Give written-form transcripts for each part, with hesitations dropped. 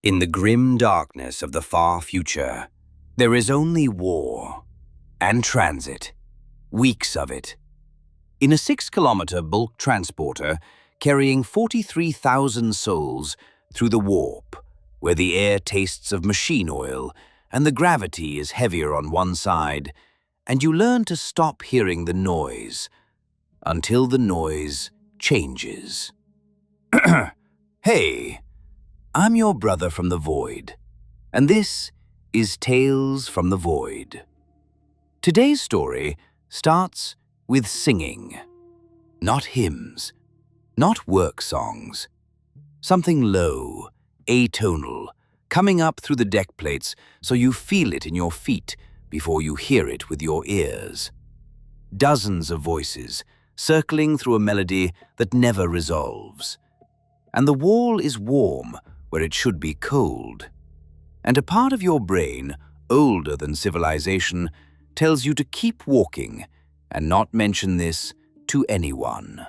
In the grim darkness of the far future, there is only war and transit, weeks of it. In a 6-kilometer bulk transporter carrying 43,000 souls through the warp, where the air tastes of machine oil and the gravity is heavier on one side, and you learn to stop hearing the noise until the noise changes. Hey, I'm your brother from the Void, and this is Tales from the Void. Today's story starts with singing. Not hymns, not work songs. Something low, atonal, coming up through the deck plates so you feel it in your feet before you hear it with your ears. Dozens of voices circling through a melody that never resolves. And the wall is warm where it should be cold. And a part of your brain, older than civilization, tells you to keep walking and not mention this to anyone.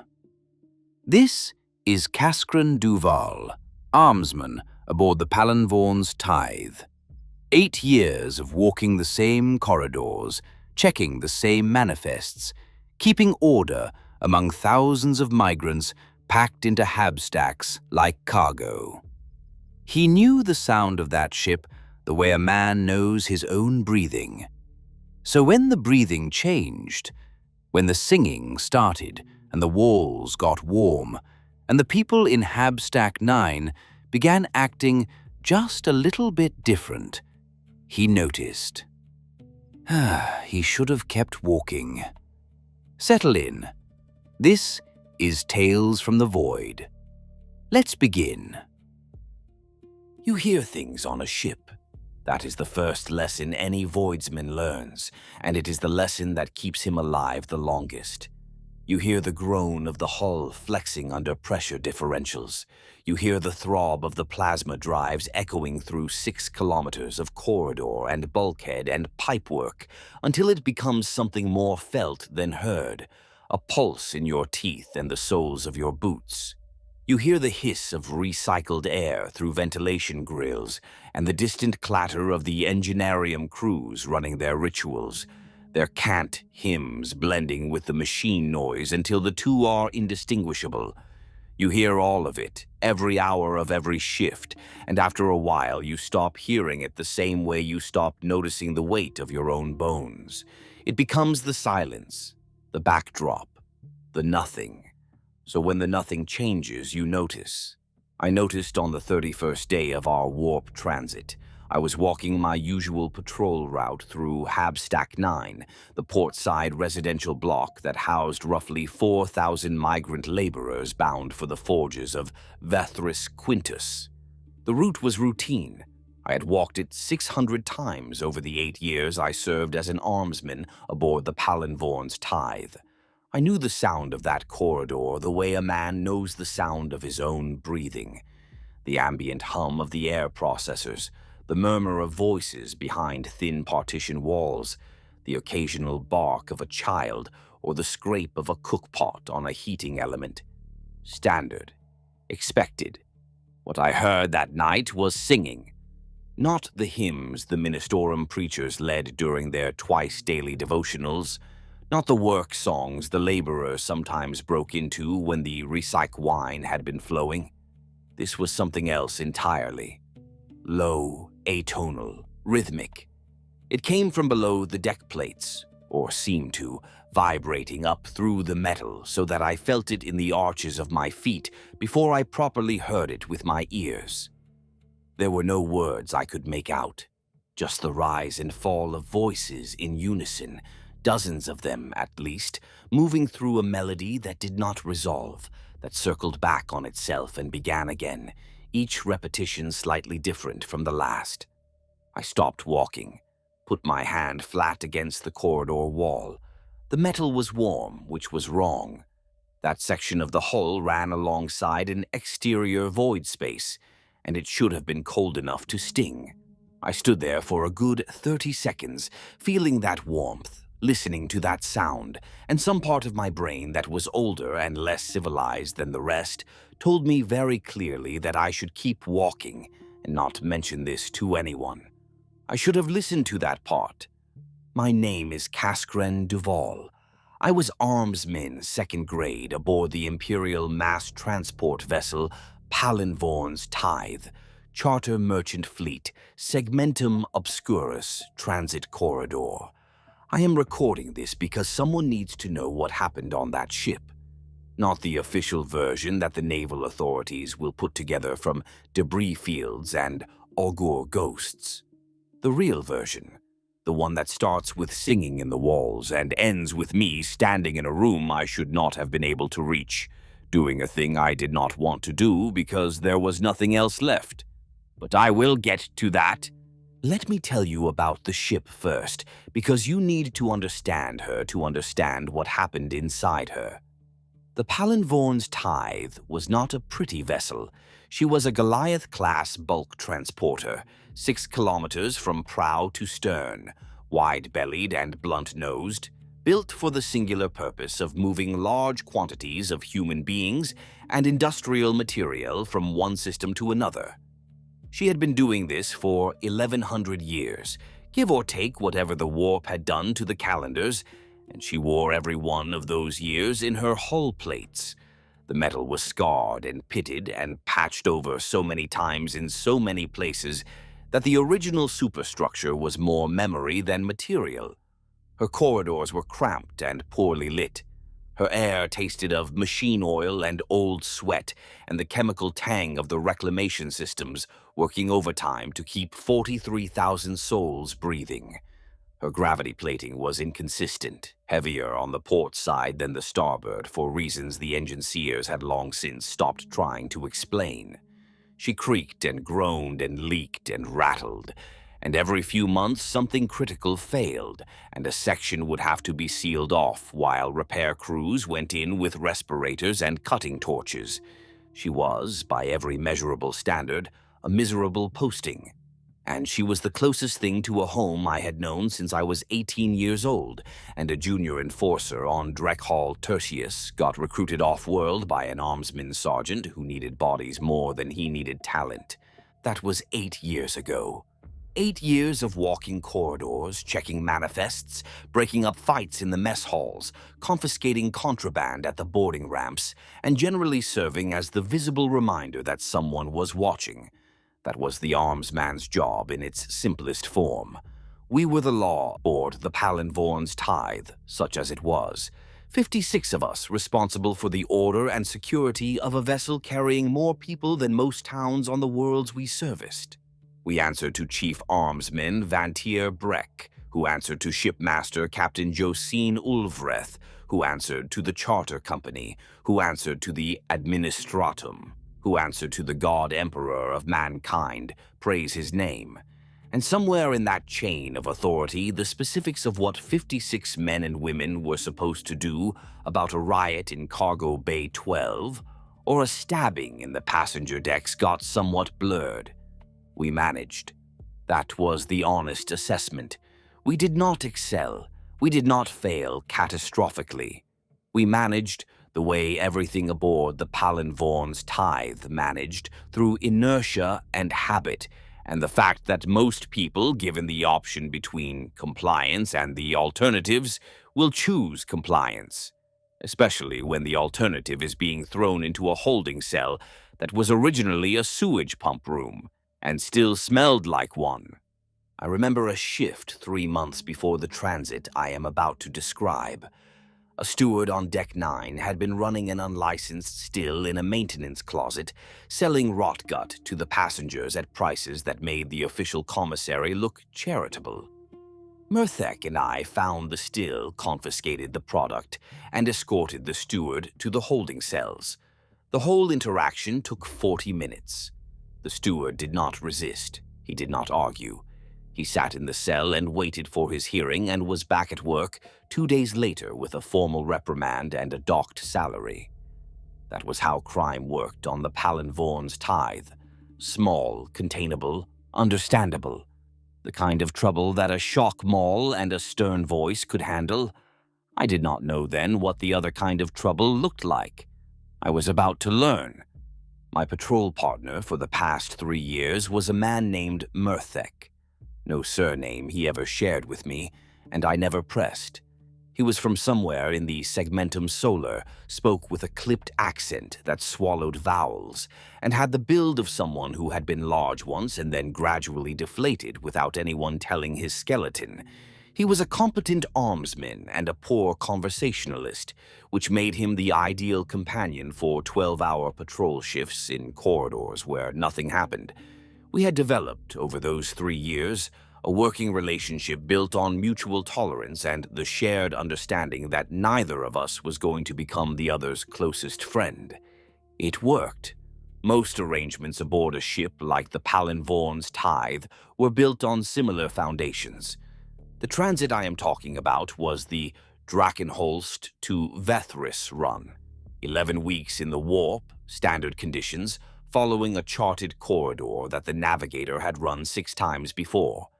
This is Kaskran Duval, armsman aboard the Palanvorn's Tithe. 8 years of walking the same corridors, checking the same manifests, keeping order among thousands of migrants packed into hab-stacks like cargo. He knew the sound of that ship the way a man knows his own breathing. So when the breathing changed, when the singing started and the walls got warm, and the people in Hab-Stack 9 began acting just a little bit different, he noticed. He should have kept walking. Settle in. This is Tales from the Void. Let's begin. You hear things on a ship. That is the first lesson any voidsman learns, and it is the lesson that keeps him alive the longest. You hear the groan of the hull flexing under pressure differentials. You hear the throb of the plasma drives echoing through 6 kilometers of corridor and bulkhead and pipework until it becomes something more felt than heard, a pulse in your teeth and the soles of your boots. You hear the hiss of recycled air through ventilation grills and the distant clatter of the engineerium crews running their rituals, their cant hymns blending with the machine noise until the two are indistinguishable. You hear all of it, every hour of every shift, and after a while you stop hearing it the same way you stop noticing the weight of your own bones. It becomes the silence, the backdrop, the nothing. So when the nothing changes, you notice. I noticed on the 31st day of our warp transit. I was walking my usual patrol route through Hab-Stack 9, the port-side residential block that housed roughly 4,000 migrant laborers bound for the forges of Vethris Quintus. The route was routine. I had walked it 600 times over the 8 years I served as an armsman aboard the Palanvorn's Tithe. I knew the sound of that corridor the way a man knows the sound of his own breathing. The ambient hum of the air processors, the murmur of voices behind thin partition walls, the occasional bark of a child or the scrape of a cookpot on a heating element. Standard. Expected. What I heard that night was singing. Not the hymns the ministorum preachers led during their twice-daily devotionals, not the work songs the laborers sometimes broke into when the recyc wine had been flowing. This was something else entirely. Low, atonal, rhythmic. It came from below the deck plates, or seemed to, vibrating up through the metal so that I felt it in the arches of my feet before I properly heard it with my ears. There were no words I could make out, just the rise and fall of voices in unison, dozens of them at least, moving through a melody that did not resolve, that circled back on itself and began again, each repetition slightly different from the last. I stopped walking, put my hand flat against the corridor wall. The metal was warm, which was wrong. That section of the hull ran alongside an exterior void space, and it should have been cold enough to sting. I stood there for a good 30 seconds, feeling that warmth, listening to that sound, and some part of my brain that was older and less civilized than the rest told me very clearly that I should keep walking, and not mention this to anyone. I should have listened to that part. My name is Casgren Duval. I was armsman second grade aboard the Imperial mass transport vessel Palinvorn's Tithe, charter merchant fleet, segmentum obscurus, transit corridor. I am recording this because someone needs to know what happened on that ship. Not the official version that the naval authorities will put together from debris fields and augur ghosts. The real version, the one that starts with singing in the walls and ends with me standing in a room I should not have been able to reach, doing a thing I did not want to do because there was nothing else left. But I will get to that. Let me tell you about the ship first, because you need to understand her to understand what happened inside her. The Palinvorn's Tithe was not a pretty vessel. She was a Goliath-class bulk transporter, 6 kilometers from prow to stern, wide-bellied and blunt-nosed, built for the singular purpose of moving large quantities of human beings and industrial material from one system to another. She had been doing this for 1,100 years, give or take whatever the warp had done to the calendars, and she wore every one of those years in her hull plates. The metal was scarred and pitted and patched over so many times in so many places that the original superstructure was more memory than material. Her corridors were cramped and poorly lit. Her air tasted of machine oil and old sweat and the chemical tang of the reclamation systems working overtime to keep 43,000 souls breathing. Her gravity plating was inconsistent, heavier on the port side than the starboard for reasons the engineers had long since stopped trying to explain. She creaked and groaned and leaked and rattled, and every few months something critical failed, and a section would have to be sealed off while repair crews went in with respirators and cutting torches. She was, by every measurable standard, a miserable posting. And she was the closest thing to a home I had known since I was 18 years old, and a junior enforcer on Dreckhall Tertius got recruited off-world by an armsman sergeant who needed bodies more than he needed talent. That was 8 years ago. 8 years of walking corridors, checking manifests, breaking up fights in the mess halls, confiscating contraband at the boarding ramps, and generally serving as the visible reminder that someone was watching. That was the armsman's job in its simplest form. We were the law aboard the Palinvorn's Tithe, such as it was. 56 of us responsible for the order and security of a vessel carrying more people than most towns on the worlds we serviced. We answered to Chief Armsman Vantier Breck, who answered to Shipmaster Captain Josine Ulvreth, who answered to the Charter Company, who answered to the Administratum, who answered to the God Emperor of mankind, praise his name. And somewhere in that chain of authority, the specifics of what 56 men and women were supposed to do about a riot in Cargo Bay 12, or a stabbing in the passenger decks got somewhat blurred. We managed. That was the honest assessment. We did not excel. We did not fail catastrophically. We managed the way everything aboard the Palinvorn's Tithe managed, through inertia and habit, and the fact that most people, given the option between compliance and the alternatives, will choose compliance, especially when the alternative is being thrown into a holding cell that was originally a sewage pump room, and still smelled like one. I remember a shift 3 months before the transit I am about to describe. A steward on Deck 9 had been running an unlicensed still in a maintenance closet, selling rot gut to the passengers at prices that made the official commissary look charitable. Murthek and I found the still, confiscated the product, and escorted the steward to the holding cells. The whole interaction took 40 minutes. The steward did not resist. He did not argue. He sat in the cell and waited for his hearing and was back at work 2 days later with a formal reprimand and a docked salary. That was how crime worked on the Palinvorn's Tithe. Small, containable, understandable. The kind of trouble that a shock maul and a stern voice could handle. I did not know then what the other kind of trouble looked like. I was about to learn. My patrol partner for the past 3 years was a man named Murthek. No surname he ever shared with me, and I never pressed. He was from somewhere in the segmentum solar, spoke with a clipped accent that swallowed vowels, and had the build of someone who had been large once and then gradually deflated without anyone telling his skeleton. He was a competent armsman and a poor conversationalist, which made him the ideal companion for 12-hour patrol shifts in corridors where nothing happened. We had developed, over those 3 years, a working relationship built on mutual tolerance and the shared understanding that neither of us was going to become the other's closest friend. It worked. Most arrangements aboard a ship like the Palinvorn's Tithe were built on similar foundations. The transit I am talking about was the Drakenholst to Vethris run. 11 weeks in the warp, standard conditions, following a charted corridor that the navigator had run 6 times before.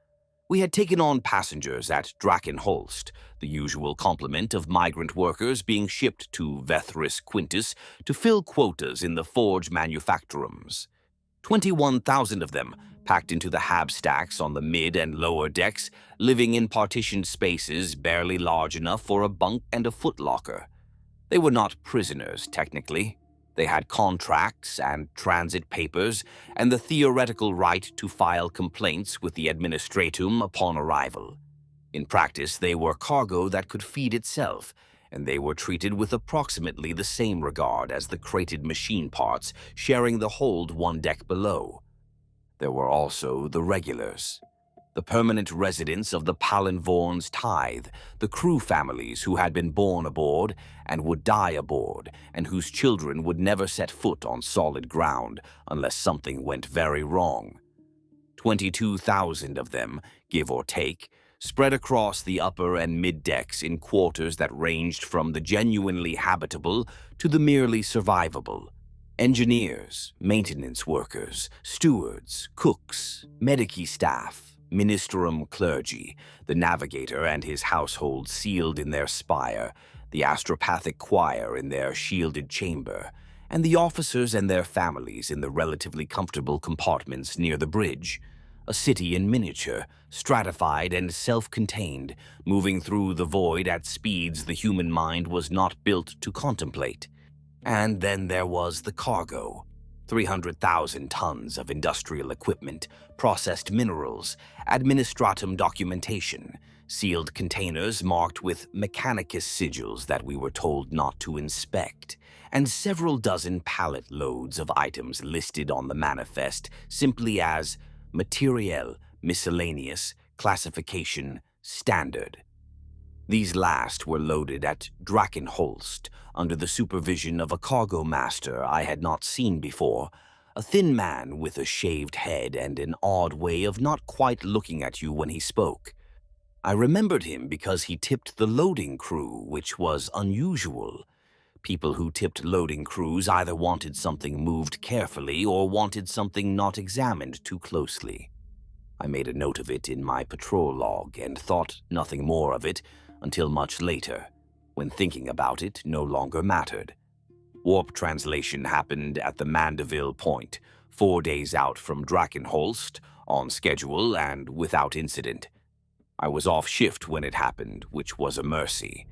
We had taken on passengers at Drakenholst, the usual complement of migrant workers being shipped to Vethris Quintus to fill quotas in the forge manufactorums. 21,000 of them, packed into the hab-stacks on the mid and lower decks, living in partitioned spaces barely large enough for a bunk and a footlocker. They were not prisoners, technically. They had contracts and transit papers and the theoretical right to file complaints with the administratum upon arrival. In practice, they were cargo that could feed itself, and they were treated with approximately the same regard as the crated machine parts sharing the hold 1 deck below. There were also the regulars, the permanent residents of the Palinvorn's Tithe, the crew families who had been born aboard and would die aboard, and whose children would never set foot on solid ground unless something went very wrong. 22,000 of them, give or take, spread across the upper and mid decks in quarters that ranged from the genuinely habitable to the merely survivable. Engineers, maintenance workers, stewards, cooks, medici staff, ministrum clergy, the navigator and his household sealed in their spire, the astropathic choir in their shielded chamber, and the officers and their families in the relatively comfortable compartments near the bridge. A city in miniature, stratified and self-contained, moving through the void at speeds the human mind was not built to contemplate. And then there was the cargo. 300,000 tons of industrial equipment, processed minerals, administratum documentation, sealed containers marked with mechanicus sigils that we were told not to inspect, and several dozen pallet loads of items listed on the manifest simply as materiel, miscellaneous, classification, standard. These last were loaded at Drakenholst under the supervision of a cargo master I had not seen before, a thin man with a shaved head and an odd way of not quite looking at you when he spoke. I remembered him because he tipped the loading crew, which was unusual. People who tipped loading crews either wanted something moved carefully or wanted something not examined too closely. I made a note of it in my patrol log and thought nothing more of it until much later, when thinking about it no longer mattered. Warp translation happened at the Mandeville Point, 4 days out from Drakenholst, on schedule and without incident. I was off shift when it happened, which was a mercy.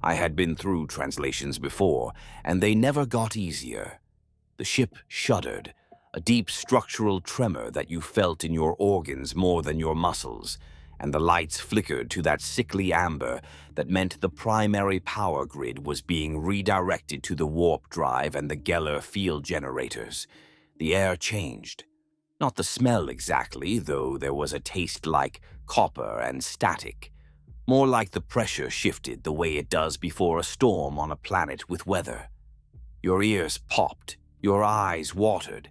I had been through translations before, and they never got easier. The ship shuddered, a deep structural tremor that you felt in your organs more than your muscles, and the lights flickered to that sickly amber that meant the primary power grid was being redirected to the warp drive and the Geller field generators. The air changed. Not the smell exactly, though there was a taste like copper and static. More like the pressure shifted the way it does before a storm on a planet with weather. Your ears popped, your eyes watered,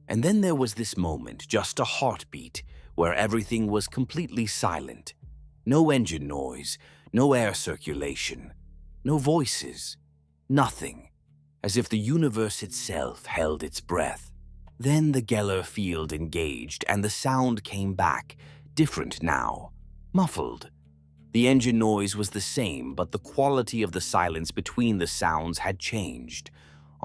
and then there was this moment, just a heartbeat, where everything was completely silent. No engine noise, no air circulation, no voices, nothing, as if the universe itself held its breath. Then the Geller field engaged and the sound came back, different now, muffled. The engine noise was the same, but the quality of the silence between the sounds had changed.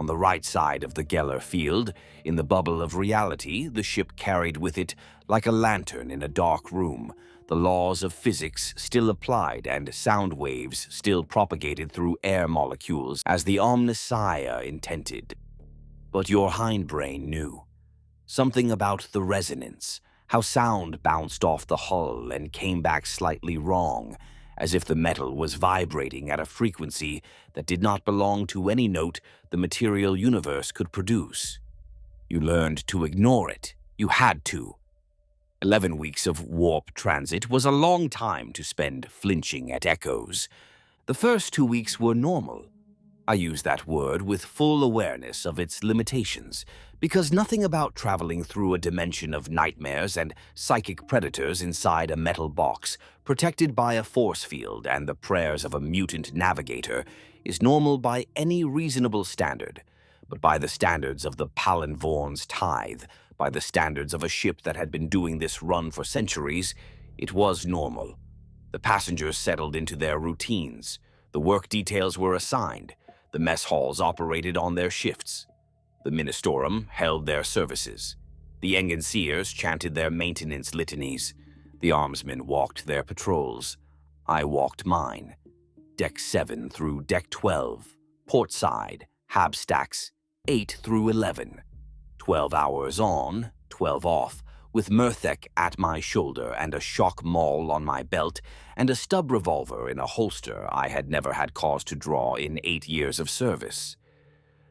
On the right side of the Geller field, in the bubble of reality, the ship carried with it, like a lantern in a dark room, the laws of physics still applied and sound waves still propagated through air molecules as the Omnissiah intended. But your hindbrain knew. Something about the resonance, how sound bounced off the hull and came back slightly wrong, as if the metal was vibrating at a frequency that did not belong to any note the material universe could produce. You learned to ignore it. You had to. 11 weeks of warp transit was a long time to spend flinching at echoes. The first 2 weeks were normal. I use that word with full awareness of its limitations, because nothing about traveling through a dimension of nightmares and psychic predators inside a metal box, protected by a force field and the prayers of a mutant navigator, is normal by any reasonable standard. But by the standards of the Palinvorn's tithe, by the standards of a ship that had been doing this run for centuries, it was normal. The passengers settled into their routines. The work details were assigned. The mess halls operated on their shifts. The Ministorum held their services. The Enginseers chanted their maintenance litanies. The armsmen walked their patrols. I walked mine. Deck 7 through Deck 12, port side, hab-stacks, 8 through 11. 12 hours on, 12 off, with Murthek at my shoulder and a shock maul on my belt and a stub revolver in a holster I had never had cause to draw in 8 years of service.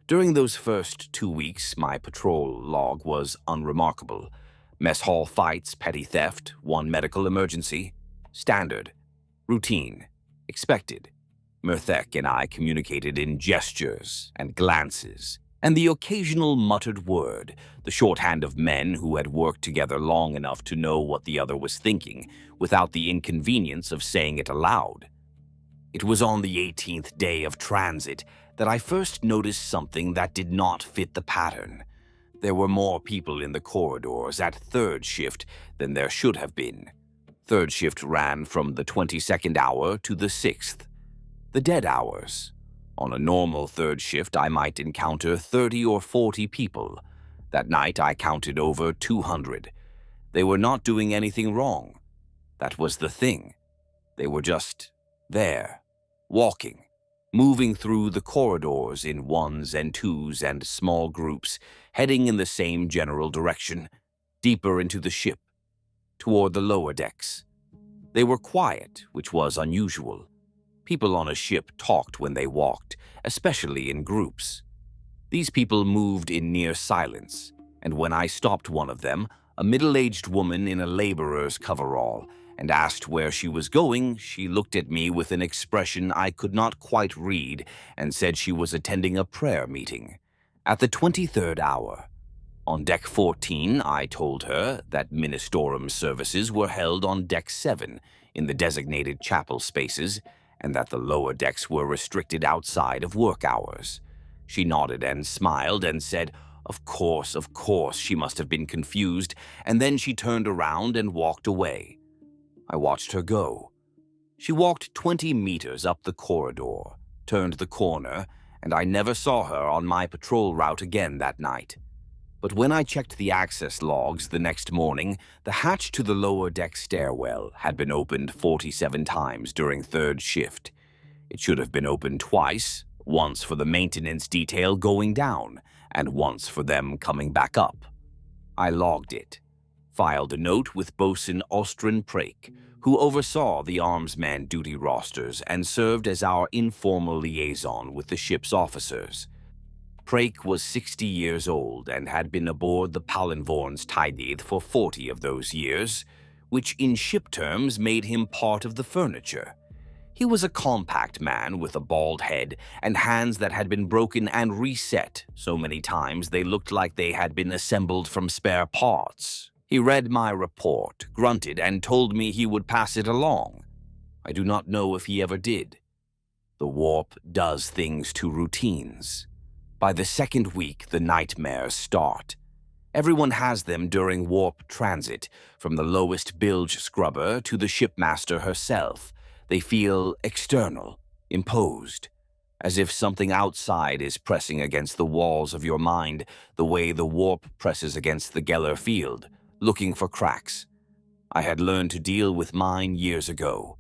During those first 2 weeks, my patrol log was unremarkable. Mess hall fights, petty theft, one medical emergency. Standard. Routine. Expected. Murthek and I communicated in gestures and glances, and the occasional muttered word, the shorthand of men who had worked together long enough to know what the other was thinking, without the inconvenience of saying it aloud. It was on the 18th day of transit that I first noticed something that did not fit the pattern. There were more people in the corridors at third shift than there should have been. Third shift ran from the 22nd hour to the 6th. The dead hours. On a normal third shift, I might encounter 30 or 40 people. That night, I counted over 200. They were not doing anything wrong. That was the thing. They were just there, walking, moving through the corridors in ones and twos and small groups, heading in the same general direction, deeper into the ship, toward the lower decks. They were quiet, which was unusual. People on a ship talked when they walked, especially in groups. These people moved in near silence, and when I stopped one of them, a middle-aged woman in a laborer's coverall, and asked where she was going, she looked at me with an expression I could not quite read and said she was attending a prayer meeting. At the 23rd hour. On Deck 14, I told her that Ministorum services were held on Deck 7 in the designated chapel spaces, and that the lower decks were restricted outside of work hours. She nodded and smiled and said, of course, she must have been confused, and then she turned around and walked away. I watched her go. She walked 20 meters up the corridor, turned the corner, and I never saw her on my patrol route again that night. But when I checked the access logs the next morning, the hatch to the lower deck stairwell had been opened 47 times during third shift. It should have been opened twice, once for the maintenance detail going down, and once for them coming back up. I logged it, filed a note with Bosun Ostrin Prake, who oversaw the armsman duty rosters and served as our informal liaison with the ship's officers. Prake was 60 years old and had been aboard the Palinvorn's tithe for 40 of those years, which in ship terms made him part of the furniture. He was a compact man with a bald head and hands that had been broken and reset so many times they looked like they had been assembled from spare parts. He read my report, grunted, and told me he would pass it along. I do not know if he ever did. The warp does things to routines. By the second week, the nightmares start. Everyone has them during warp transit, from the lowest bilge scrubber to the shipmaster herself. They feel external, imposed. as if something outside is pressing against the walls of your mind the way the warp presses against the Geller field, looking for cracks. I had learned to deal with mine years ago.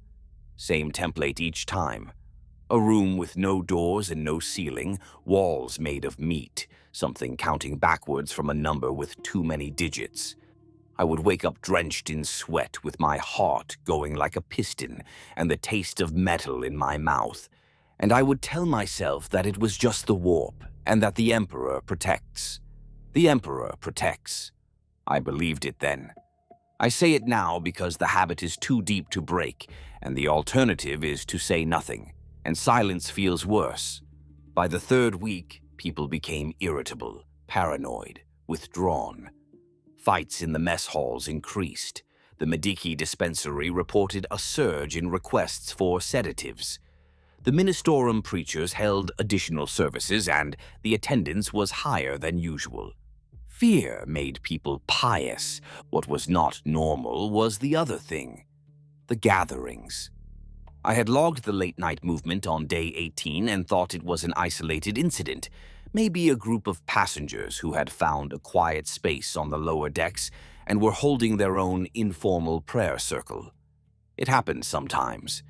Same template each time. A room with no doors and no ceiling, walls made of meat, something counting backwards from a number with too many digits. I would wake up drenched in sweat with my heart going like a piston and the taste of metal in my mouth, and I would tell myself that it was just the warp and that the Emperor protects. The Emperor protects. I believed it then. I say it now because the habit is too deep to break, and the alternative is to say nothing, and silence feels worse. By the third week, people became irritable, paranoid, withdrawn. Fights in the mess halls increased. The Mediki dispensary reported a surge in requests for sedatives. The Ministorum preachers held additional services, and the attendance was higher than usual. Fear made people pious. What was not normal was the other thing, the gatherings. I had logged the late-night movement on day 18 and thought it was an isolated incident, maybe a group of passengers who had found a quiet space on the lower decks and were holding their own informal prayer circle. It happened sometimes.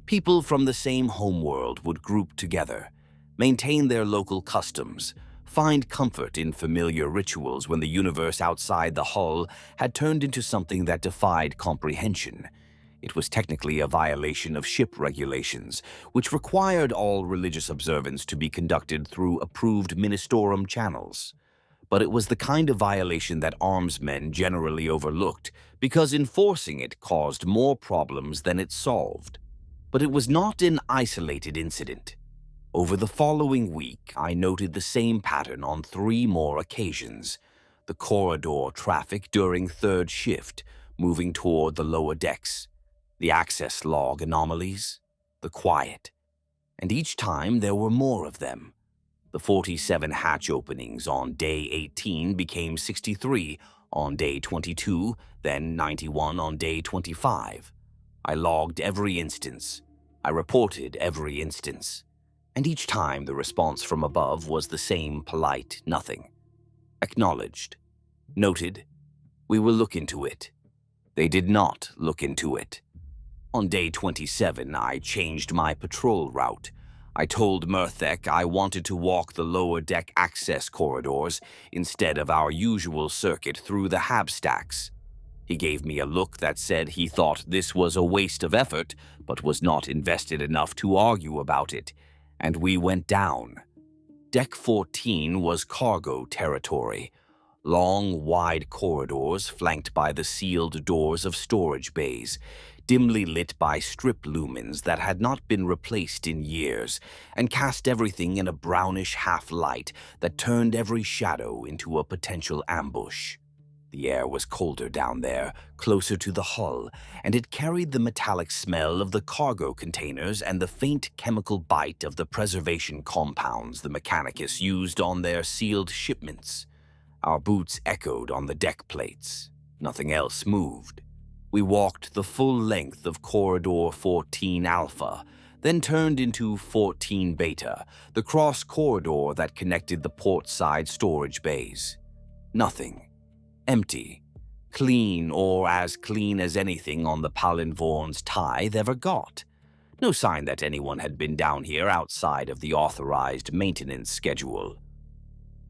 People from the same homeworld would group together, maintain their local customs, find comfort in familiar rituals when the universe outside the hull had turned into something that defied comprehension. It was technically a violation of ship regulations, which required all religious observance to be conducted through approved Ministorum channels. But it was the kind of violation that armsmen generally overlooked, because enforcing it caused more problems than it solved. But it was not an isolated incident. Over the following week, I noted the same pattern on 3 more occasions. The corridor traffic during third shift, moving toward the lower decks. The access log anomalies. The quiet. And each time there were more of them. The 47 hatch openings on day 18 became 63 on day 22, then 91 on day 25. I logged every instance. I reported every instance. And each time the response from above was the same polite nothing. Acknowledged. Noted. We will look into it. They did not look into it. On day 27, I changed my patrol route. I told Murthek I wanted to walk the lower deck access corridors instead of our usual circuit through the hab-stacks. He gave me a look that said he thought this was a waste of effort, but was not invested enough to argue about it. And we went down. Deck 14 was cargo territory. Long, wide corridors flanked by the sealed doors of storage bays, dimly lit by strip lumens that had not been replaced in years, and cast everything in a brownish half-light that turned every shadow into a potential ambush. The air was colder down there, closer to the hull, and it carried the metallic smell of the cargo containers and the faint chemical bite of the preservation compounds the Mechanicus used on their sealed shipments. Our boots echoed on the deck plates. Nothing else moved. We walked the full length of Corridor 14 Alpha, then turned into 14 Beta, the cross corridor that connected the port-side storage bays. Nothing. Empty. Clean, or as clean as anything on the Palinvorn's tithe ever got. No sign that anyone had been down here outside of the authorized maintenance schedule.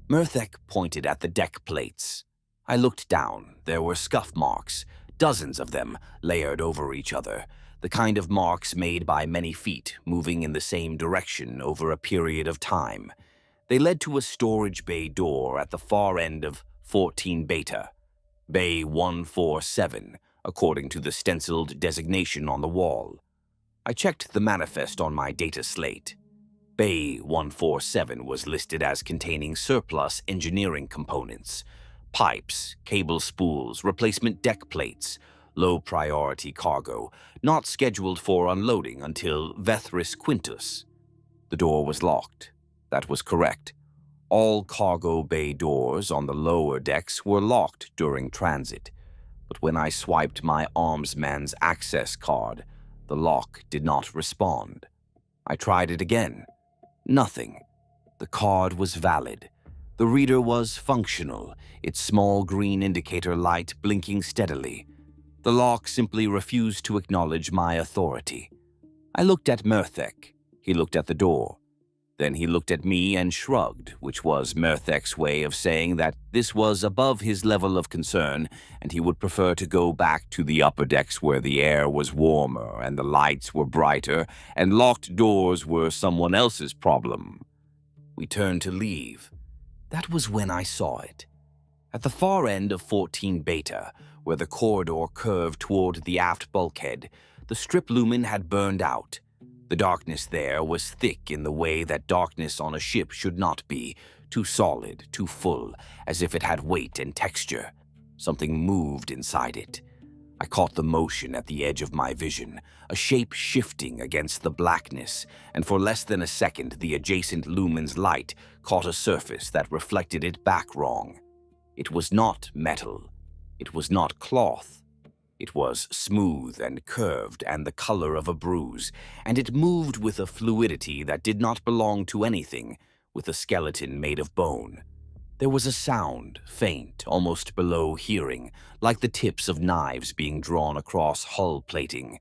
Murthek pointed at the deck plates. I looked down. There were scuff marks, dozens of them, layered over each other, the kind of marks made by many feet moving in the same direction over a period of time. They led to a storage bay door at the far end of 14 Beta, Bay 147, according to the stenciled designation on the wall. I checked the manifest on my data slate. Bay 147 was listed as containing surplus engineering components, pipes, cable spools, replacement deck plates, low-priority cargo, not scheduled for unloading until Vethris Quintus. The door was locked. That was correct. All cargo bay doors on the lower decks were locked during transit, but when I swiped my armsman's access card, the lock did not respond. I tried it again. Nothing. The card was valid. The reader was functional, its small green indicator light blinking steadily. The lock simply refused to acknowledge my authority. I looked at Murthek. He looked at the door. Then he looked at me and shrugged, which was Murthek's way of saying that this was above his level of concern and he would prefer to go back to the upper decks where the air was warmer and the lights were brighter and locked doors were someone else's problem. We turned to leave. That was when I saw it. At the far end of 14 Beta, where the corridor curved toward the aft bulkhead, the strip lumen had burned out. The darkness there was thick in the way that darkness on a ship should not be, too solid, too full, as if it had weight and texture. Something moved inside it. I caught the motion at the edge of my vision, a shape shifting against the blackness, and for less than a second the adjacent lumen's light caught a surface that reflected it back wrong. It was not metal. It was not cloth. It was smooth and curved and the color of a bruise, and it moved with a fluidity that did not belong to anything, with a skeleton made of bone. There was a sound, faint, almost below hearing, like the tips of knives being drawn across hull plating.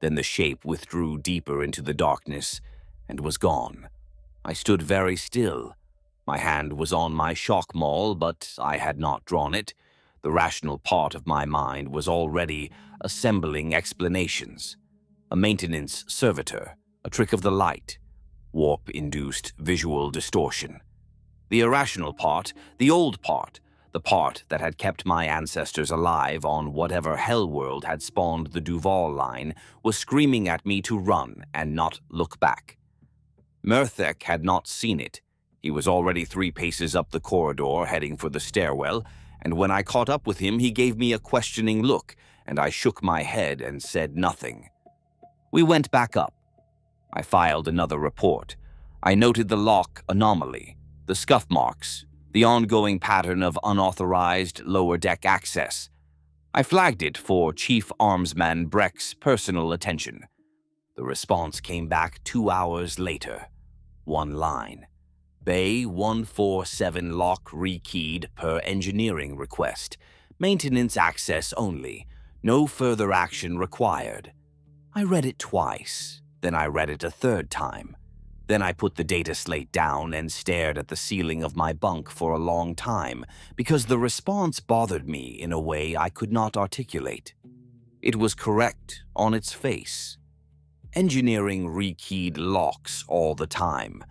Then the shape withdrew deeper into the darkness and was gone. I stood very still. My hand was on my shock maul, but I had not drawn it. The rational part of my mind was already assembling explanations. A maintenance servitor, a trick of the light, warp-induced visual distortion. The irrational part, the old part, the part that had kept my ancestors alive on whatever hell world had spawned the Duval line, was screaming at me to run and not look back. Murthek had not seen it. He was already 3 paces up the corridor, heading for the stairwell, and when I caught up with him, he gave me a questioning look, and I shook my head and said nothing. We went back up. I filed another report. I noted the lock anomaly, the scuff marks, the ongoing pattern of unauthorized lower-deck access. I flagged it for Chief Armsman Breck's personal attention. The response came back 2 hours later. 1 line. Bay 147 lock rekeyed per engineering request. Maintenance access only. No further action required. I read it twice. Then I read it a 3rd time. Then I put the data slate down and stared at the ceiling of my bunk for a long time, because the response bothered me in a way I could not articulate. It was correct on its face. Engineering rekeyed locks all the time.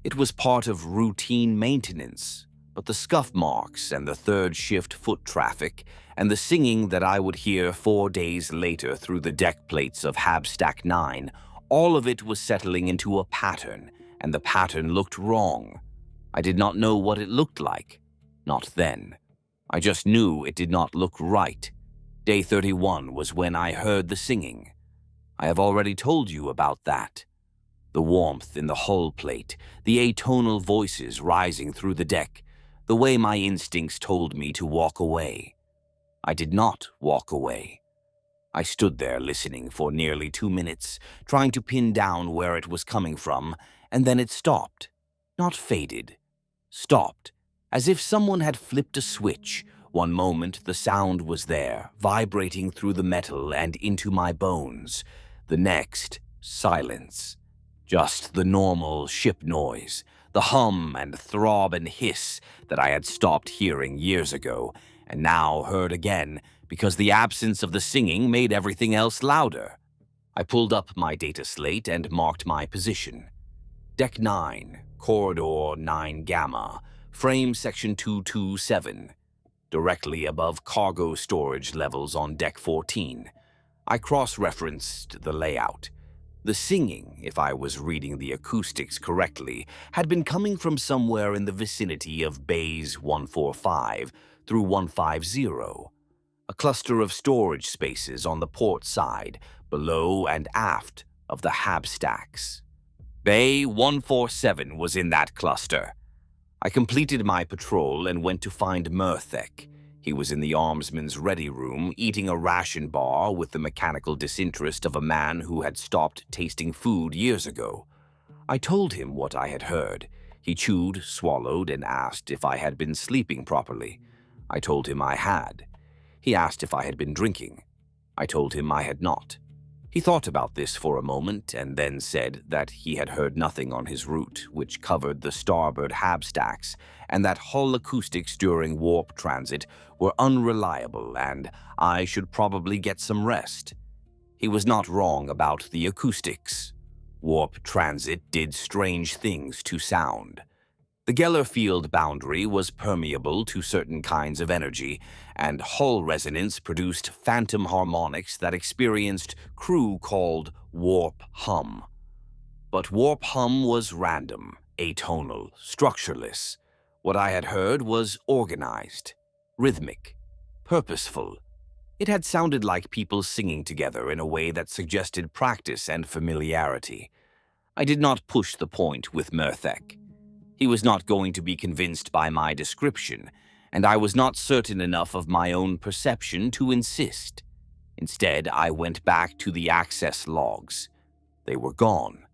It was part of routine maintenance, but the scuff marks and the 3rd shift foot traffic and the singing that I would hear 4 days later through the deck plates of hab-stack 9, all of it was settling into a pattern, and the pattern looked wrong. I did not know what it looked like. Not then. I just knew it did not look right. Day 31 was when I heard the singing. I have already told you about that. The warmth in the hull plate, the atonal voices rising through the deck, the way my instincts told me to walk away. I did not walk away. I stood there listening for nearly 2 minutes, trying to pin down where it was coming from, and then it stopped. Not faded. Stopped, as if someone had flipped a switch. One moment the sound was there, vibrating through the metal and into my bones. The next, silence. Just the normal ship noise, the hum and throb and hiss that I had stopped hearing years ago, and now heard again because the absence of the singing made everything else louder. I pulled up my data slate and marked my position. Deck 9, Corridor 9 Gamma, Frame Section 227, directly above cargo storage levels on Deck 14. I cross-referenced the layout. The singing, if I was reading the acoustics correctly, had been coming from somewhere in the vicinity of Bays 145 through 150, a cluster of storage spaces on the port side, below and aft of the hab-stacks. Bay 147 was in that cluster. I completed my patrol and went to find Murthek. He was in the armsman's ready room, eating a ration bar with the mechanical disinterest of a man who had stopped tasting food years ago. I told him what I had heard. He chewed, swallowed, and asked if I had been sleeping properly. I told him I had. He asked if I had been drinking. I told him I had not. He thought about this for a moment and then said that he had heard nothing on his route, which covered the starboard hab-stacks, and that hull acoustics during warp transit were unreliable and I should probably get some rest. He was not wrong about the acoustics. Warp transit did strange things to sound. The Geller field boundary was permeable to certain kinds of energy, and hull resonance produced phantom harmonics that experienced crew called warp hum. But warp hum was random, atonal, structureless. What I had heard was organized, rhythmic, purposeful. It had sounded like people singing together in a way that suggested practice and familiarity. I did not push the point with Murthek. He was not going to be convinced by my description, and I was not certain enough of my own perception to insist. Instead, I went back to the access logs. They were gone.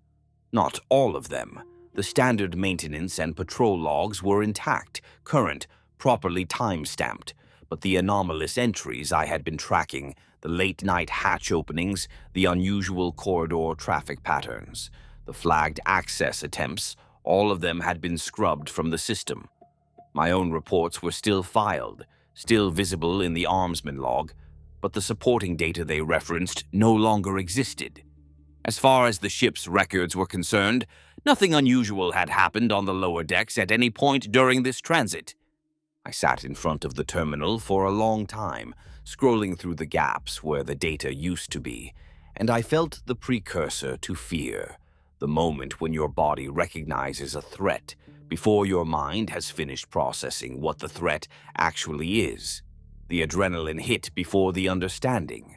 Not all of them. The standard maintenance and patrol logs were intact, current, properly time-stamped, but the anomalous entries I had been tracking, the late-night hatch openings, the unusual corridor traffic patterns, the flagged access attempts, all of them had been scrubbed from the system. My own reports were still filed, still visible in the armsman log, but the supporting data they referenced no longer existed. As far as the ship's records were concerned, nothing unusual had happened on the lower decks at any point during this transit. I sat in front of the terminal for a long time, scrolling through the gaps where the data used to be, and I felt the precursor to fear. The moment when your body recognizes a threat before your mind has finished processing what the threat actually is. The adrenaline hit before the understanding.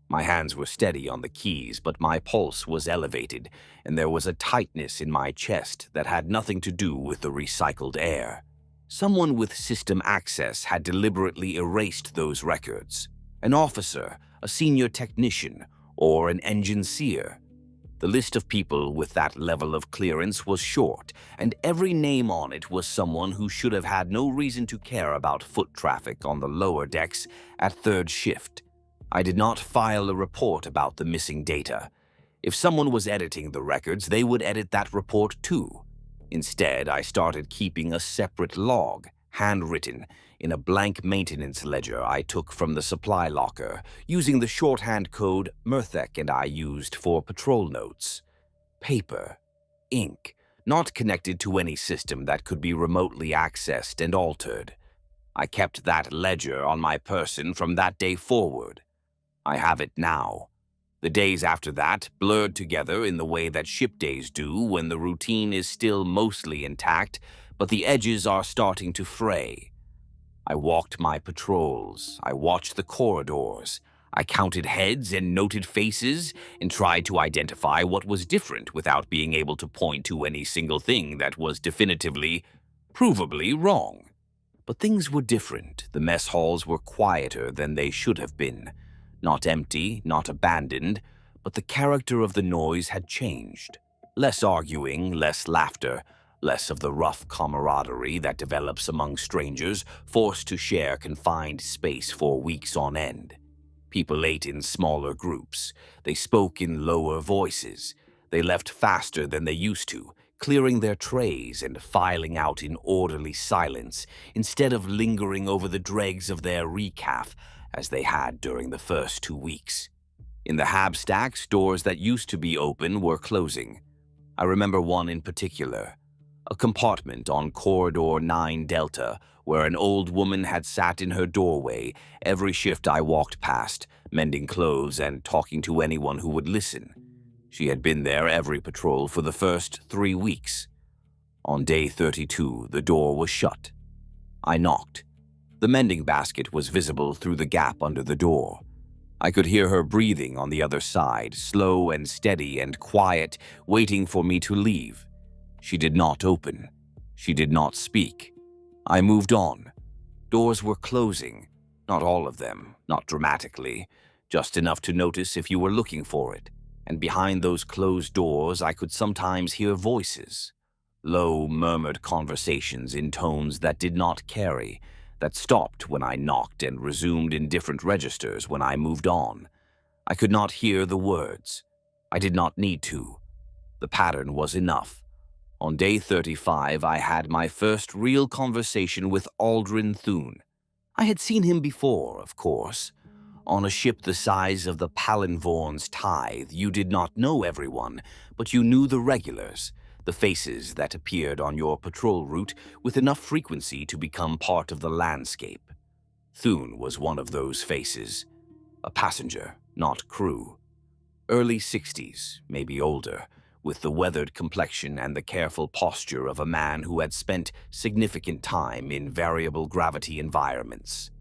My hands were steady on the keys, but my pulse was elevated, and there was a tightness in my chest that had nothing to do with the recycled air. Someone with system access had deliberately erased those records. An officer, a senior technician, or an engineer. The list of people with that level of clearance was short, and every name on it was someone who should have had no reason to care about foot traffic on the lower decks at third shift. I did not file a report about the missing data. If someone was editing the records, they would edit that report too. Instead, I started keeping a separate log, handwritten, in a blank maintenance ledger I took from the supply locker, using the shorthand code Murthek and I used for patrol notes. Paper, ink, not connected to any system that could be remotely accessed and altered. I kept that ledger on my person from that day forward. I have it now. The days after that blurred together in the way that ship days do when the routine is still mostly intact, but the edges are starting to fray. I walked my patrols, I watched the corridors, I counted heads and noted faces and tried to identify what was different without being able to point to any single thing that was definitively, provably wrong. But things were different. The mess halls were quieter than they should have been. Not empty, not abandoned, but the character of the noise had changed. Less arguing, less laughter, less of the rough camaraderie that develops among strangers forced to share confined space for weeks on end. People ate in smaller groups. They spoke in lower voices. They left faster than they used to, clearing their trays and filing out in orderly silence instead of lingering over the dregs of their recaf as they had during the first 2 weeks. In the hab-stacks, doors that used to be open were closing. I remember one in particular. A compartment on Corridor 9 Delta, where an old woman had sat in her doorway every shift I walked past, mending clothes and talking to anyone who would listen. She had been there every patrol for the first 3 weeks. On day 32, the door was shut. I knocked. The mending basket was visible through the gap under the door. I could hear her breathing on the other side, slow and steady and quiet, waiting for me to leave. She did not open. She did not speak. I moved on. Doors were closing. Not all of them, not dramatically, just enough to notice if you were looking for it. And behind those closed doors I could sometimes hear voices, low, murmured conversations in tones that did not carry, that stopped when I knocked and resumed in different registers when I moved on. I could not hear the words. I did not need to. The pattern was enough. On day 35, I had my first real conversation with Aldrin Thune. I had seen him before, of course. On a ship the size of the Palinvorn's tithe, you did not know everyone, but you knew the regulars, the faces that appeared on your patrol route with enough frequency to become part of the landscape. Thune was one of those faces. A passenger, not crew. Early 60s, maybe older, with the weathered complexion and the careful posture of a man who had spent significant time in variable gravity environments.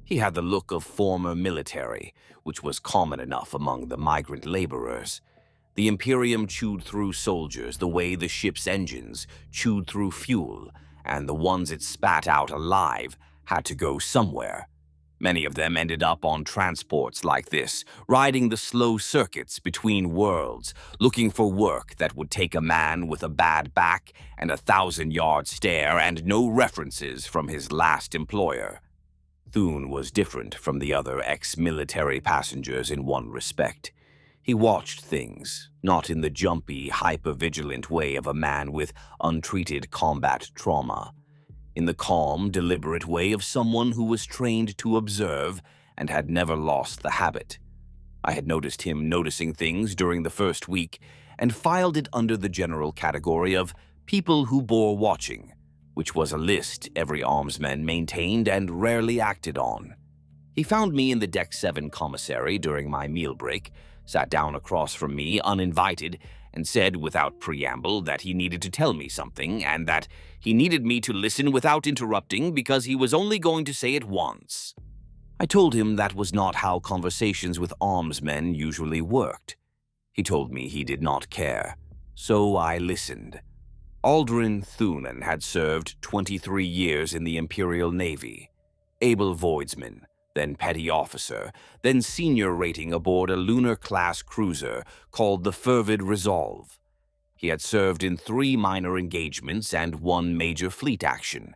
He had the look of former military, which was common enough among the migrant laborers. The Imperium chewed through soldiers the way the ship's engines chewed through fuel, and the ones it spat out alive had to go somewhere. Many of them ended up on transports like this, riding the slow circuits between worlds, looking for work that would take a man with a bad back and a 1,000-yard stare and no references from his last employer. Thune was different from the other ex-military passengers in one respect. He watched things, not in the jumpy, hyper-vigilant way of a man with untreated combat trauma. In the calm, deliberate way of someone who was trained to observe and had never lost the habit. I had noticed him noticing things during the first week and filed it under the general category of people who bore watching, which was a list every armsman maintained and rarely acted on. He found me in the Deck 7 commissary during my meal break, sat down across from me uninvited, and said without preamble that he needed to tell me something and that he needed me to listen without interrupting because he was only going to say it once. I told him that was not how conversations with armsmen usually worked. He told me he did not care, so I listened. Aldrin Thune had served 23 years in the Imperial Navy. Able voidsman, then petty officer, then senior rating aboard a lunar-class cruiser called the Fervid Resolve. He had served in 3 minor engagements and 1 major fleet action.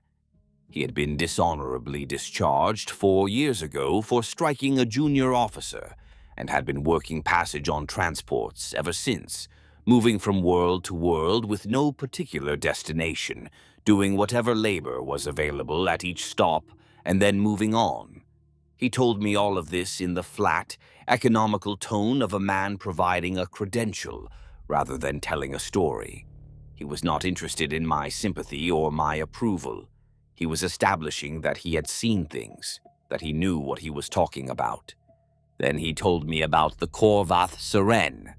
He had been dishonorably discharged 4 years ago for striking a junior officer and had been working passage on transports ever since, moving from world to world with no particular destination, doing whatever labor was available at each stop and then moving on. He told me all of this in the flat, economical tone of a man providing a credential rather than telling a story. He was not interested in my sympathy or my approval. He was establishing that he had seen things, that he knew what he was talking about. Then he told me about the Corvath Seren.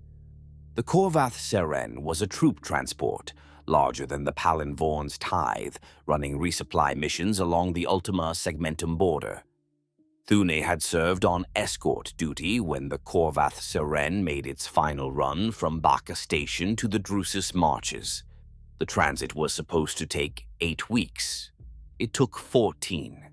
The Corvath Seren was a troop transport, larger than the Palinvorn's tithe, running resupply missions along the Ultima Segmentum border. Thune had served on escort duty when the Corvath Seren made its final run from Baka Station to the Drusus Marches. The transit was supposed to take 8 weeks. It took 14.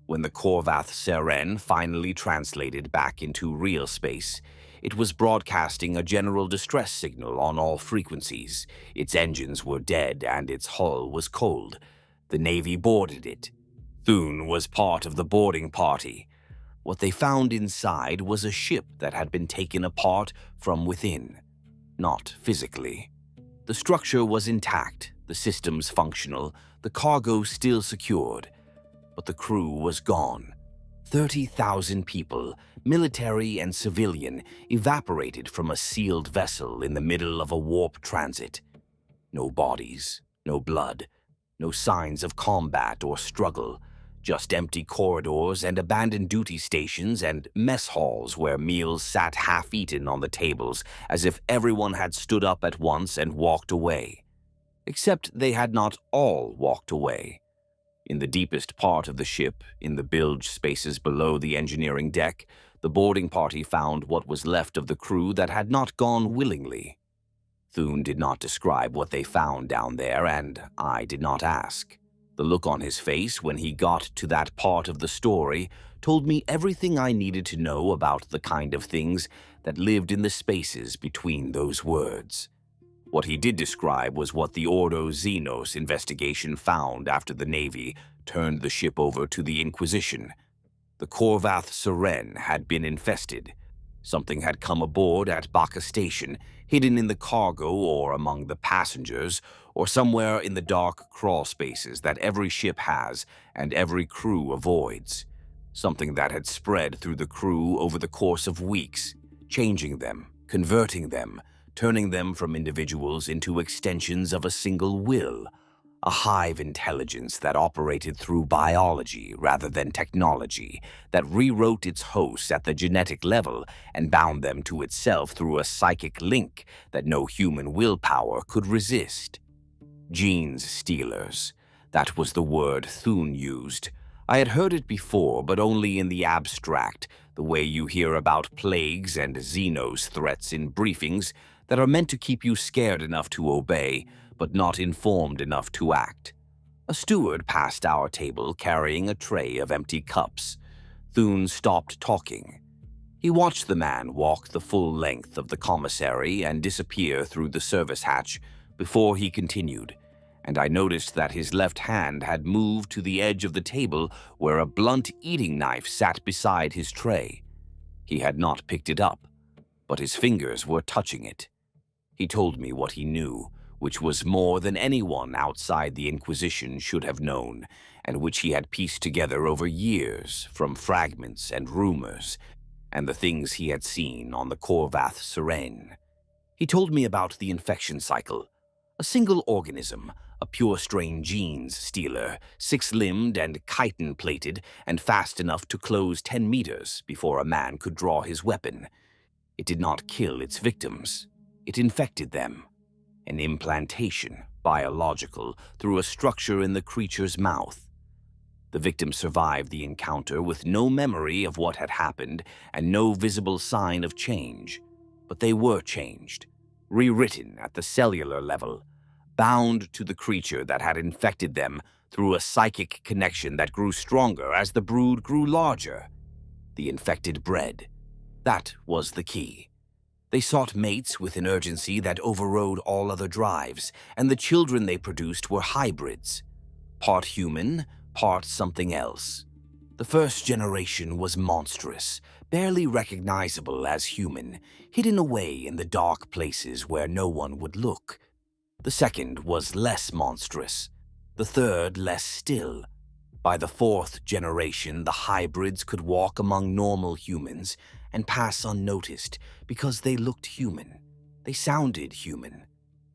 When the Corvath Seren finally translated back into real space, it was broadcasting a general distress signal on all frequencies. Its engines were dead and its hull was cold. The Navy boarded it. Thune was part of the boarding party. What they found inside was a ship that had been taken apart from within, not physically. The structure was intact, the systems functional, the cargo still secured, but the crew was gone. 30,000 people, military and civilian, evaporated from a sealed vessel in the middle of a warp transit. No bodies, no blood, no signs of combat or struggle, just empty corridors and abandoned duty stations and mess halls where meals sat half-eaten on the tables as if everyone had stood up at once and walked away. Except they had not all walked away. In the deepest part of the ship, in the bilge spaces below the engineering deck, the boarding party found what was left of the crew that had not gone willingly. Thune did not describe what they found down there, and I did not ask. The look on his face when he got to that part of the story told me everything I needed to know about the kind of things that lived in the spaces between those words. What he did describe was what the Ordo Xenos investigation found after the Navy turned the ship over to the Inquisition. The Corvath Seren had been infested. Something had come aboard at Baka Station, hidden in the cargo or among the passengers, or somewhere in the dark crawl spaces that every ship has and every crew avoids. Something that had spread through the crew over the course of weeks, changing them, converting them, turning them from individuals into extensions of a single will, a hive intelligence that operated through biology rather than technology, that rewrote its hosts at the genetic level and bound them to itself through a psychic link that no human willpower could resist. Genes stealers. That was the word Thune used. I had heard it before, but only in the abstract, the way you hear about plagues and Xenos threats in briefings that are meant to keep you scared enough to obey, but not informed enough to act. A steward passed our table carrying a tray of empty cups. Thune stopped talking. He watched the man walk the full length of the commissary and disappear through the service hatch before he continued, and I noticed that his left hand had moved to the edge of the table where a blunt eating knife sat beside his tray. He had not picked it up, but his fingers were touching it. He told me what he knew, which was more than anyone outside the Inquisition should have known, and which he had pieced together over years from fragments and rumors, and the things he had seen on the Corvath Seren. He told me about the infection cycle, a single organism, a pure-strain genes stealer, six-limbed and chitin-plated and fast enough to close 10 meters before a man could draw his weapon. It did not kill its victims. It infected them. An implantation, biological, through a structure in the creature's mouth. The victim survived the encounter with no memory of what had happened and no visible sign of change. But they were changed, rewritten at the cellular level, bound to the creature that had infected them through a psychic connection that grew stronger as the brood grew larger. The infected bred. That was the key. They sought mates with an urgency that overrode all other drives, and the children they produced were hybrids. Part human, part something else. The first generation was monstrous, barely recognizable as human, hidden away in the dark places where no one would look. The second was less monstrous. The third less still. By the fourth generation, the hybrids could walk among normal humans and pass unnoticed because they looked human. They sounded human.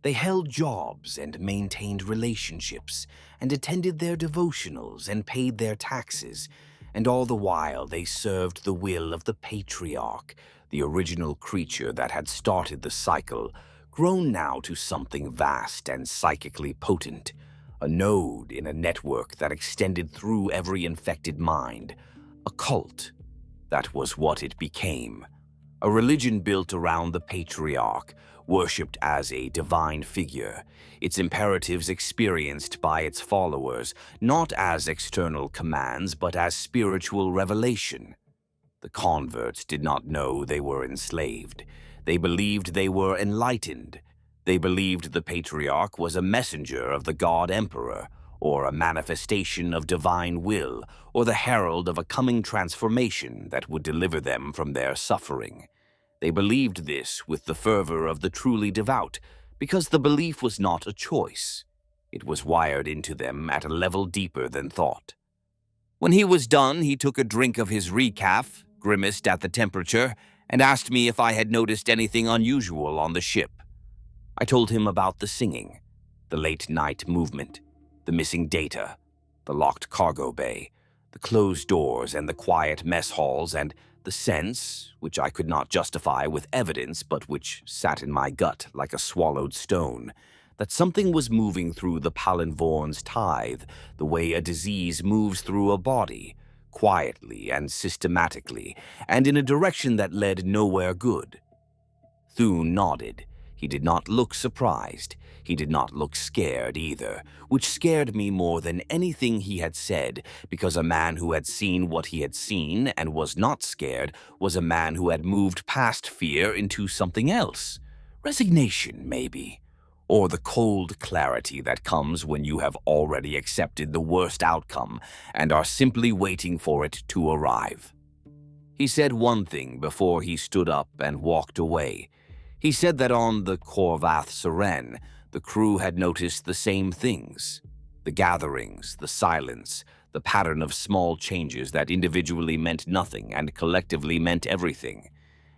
They held jobs and maintained relationships and attended their devotionals and paid their taxes, and all the while they served the will of the patriarch, the original creature that had started the cycle, grown now to something vast and psychically potent, a node in a network that extended through every infected mind, a cult. That was what it became. A religion built around the patriarch, worshipped as a divine figure, its imperatives experienced by its followers, not as external commands, but as spiritual revelation. The converts did not know they were enslaved. They believed they were enlightened. They believed the patriarch was a messenger of the god emperor, or a manifestation of divine will, or the herald of a coming transformation that would deliver them from their suffering. They believed this with the fervor of the truly devout, because the belief was not a choice. It was wired into them at a level deeper than thought. When he was done, he took a drink of his recaf, grimaced at the temperature, and asked me if I had noticed anything unusual on the ship. I told him about the singing, the late-night movement, the missing data, the locked cargo bay, the closed doors and the quiet mess halls, and the sense, which I could not justify with evidence but which sat in my gut like a swallowed stone, that something was moving through the Palinvorn's tithe the way a disease moves through a body, quietly and systematically, and in a direction that led nowhere good. Thune nodded. He did not look surprised. He did not look scared either, which scared me more than anything he had said, because a man who had seen what he had seen and was not scared was a man who had moved past fear into something else. Resignation, maybe. Or the cold clarity that comes when you have already accepted the worst outcome and are simply waiting for it to arrive. He said one thing before he stood up and walked away. He said that on the Corvath Seren, the crew had noticed the same things. The gatherings, the silence, the pattern of small changes that individually meant nothing and collectively meant everything.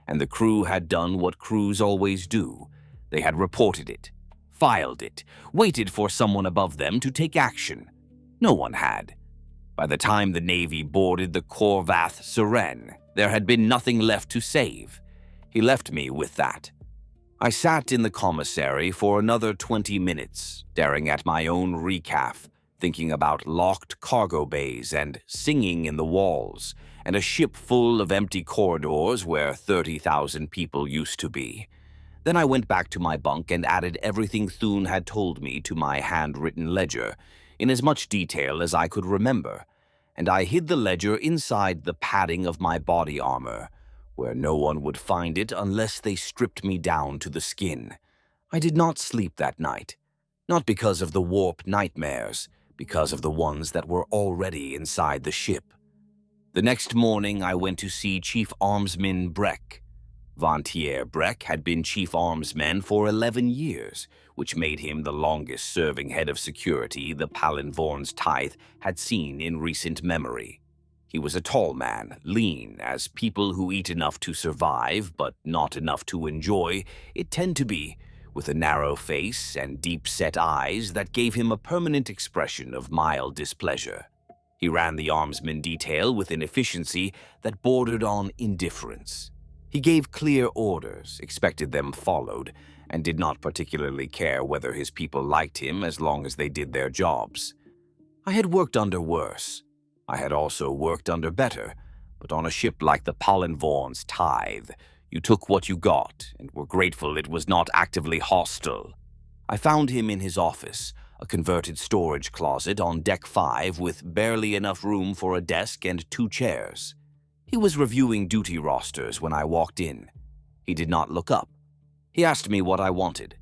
And the crew had done what crews always do. They had reported it, filed it, waited for someone above them to take action. No one had. By the time the Navy boarded the Corvath Seren, there had been nothing left to save. He left me with that. I sat in the commissary for another 20 minutes, staring at my own recaf, thinking about locked cargo bays and singing in the walls, and a ship full of empty corridors where 30,000 people used to be. Then I went back to my bunk and added everything Thune had told me to my handwritten ledger, in as much detail as I could remember, and I hid the ledger inside the padding of my body armor, where no one would find it unless they stripped me down to the skin. I did not sleep that night, not because of the warp nightmares, because of the ones that were already inside the ship. The next morning I went to see Chief Armsman Breck. Vantier Breck had been Chief Armsman for 11 years, which made him the longest-serving head of security the Palinvorn's tithe had seen in recent memory. He was a tall man, lean, as people who eat enough to survive but not enough to enjoy it tend to be, with a narrow face and deep-set eyes that gave him a permanent expression of mild displeasure. He ran the armsman detail with an efficiency that bordered on indifference. He gave clear orders, expected them followed, and did not particularly care whether his people liked him as long as they did their jobs. I had worked under worse. I had also worked under better, but on a ship like the Palinvorn's tithe, you took what you got and were grateful it was not actively hostile. I found him in his office, a converted storage closet on Deck 5 with barely enough room for a desk and 2 chairs. He was reviewing duty rosters when I walked in. He did not look up. He asked me what I wanted.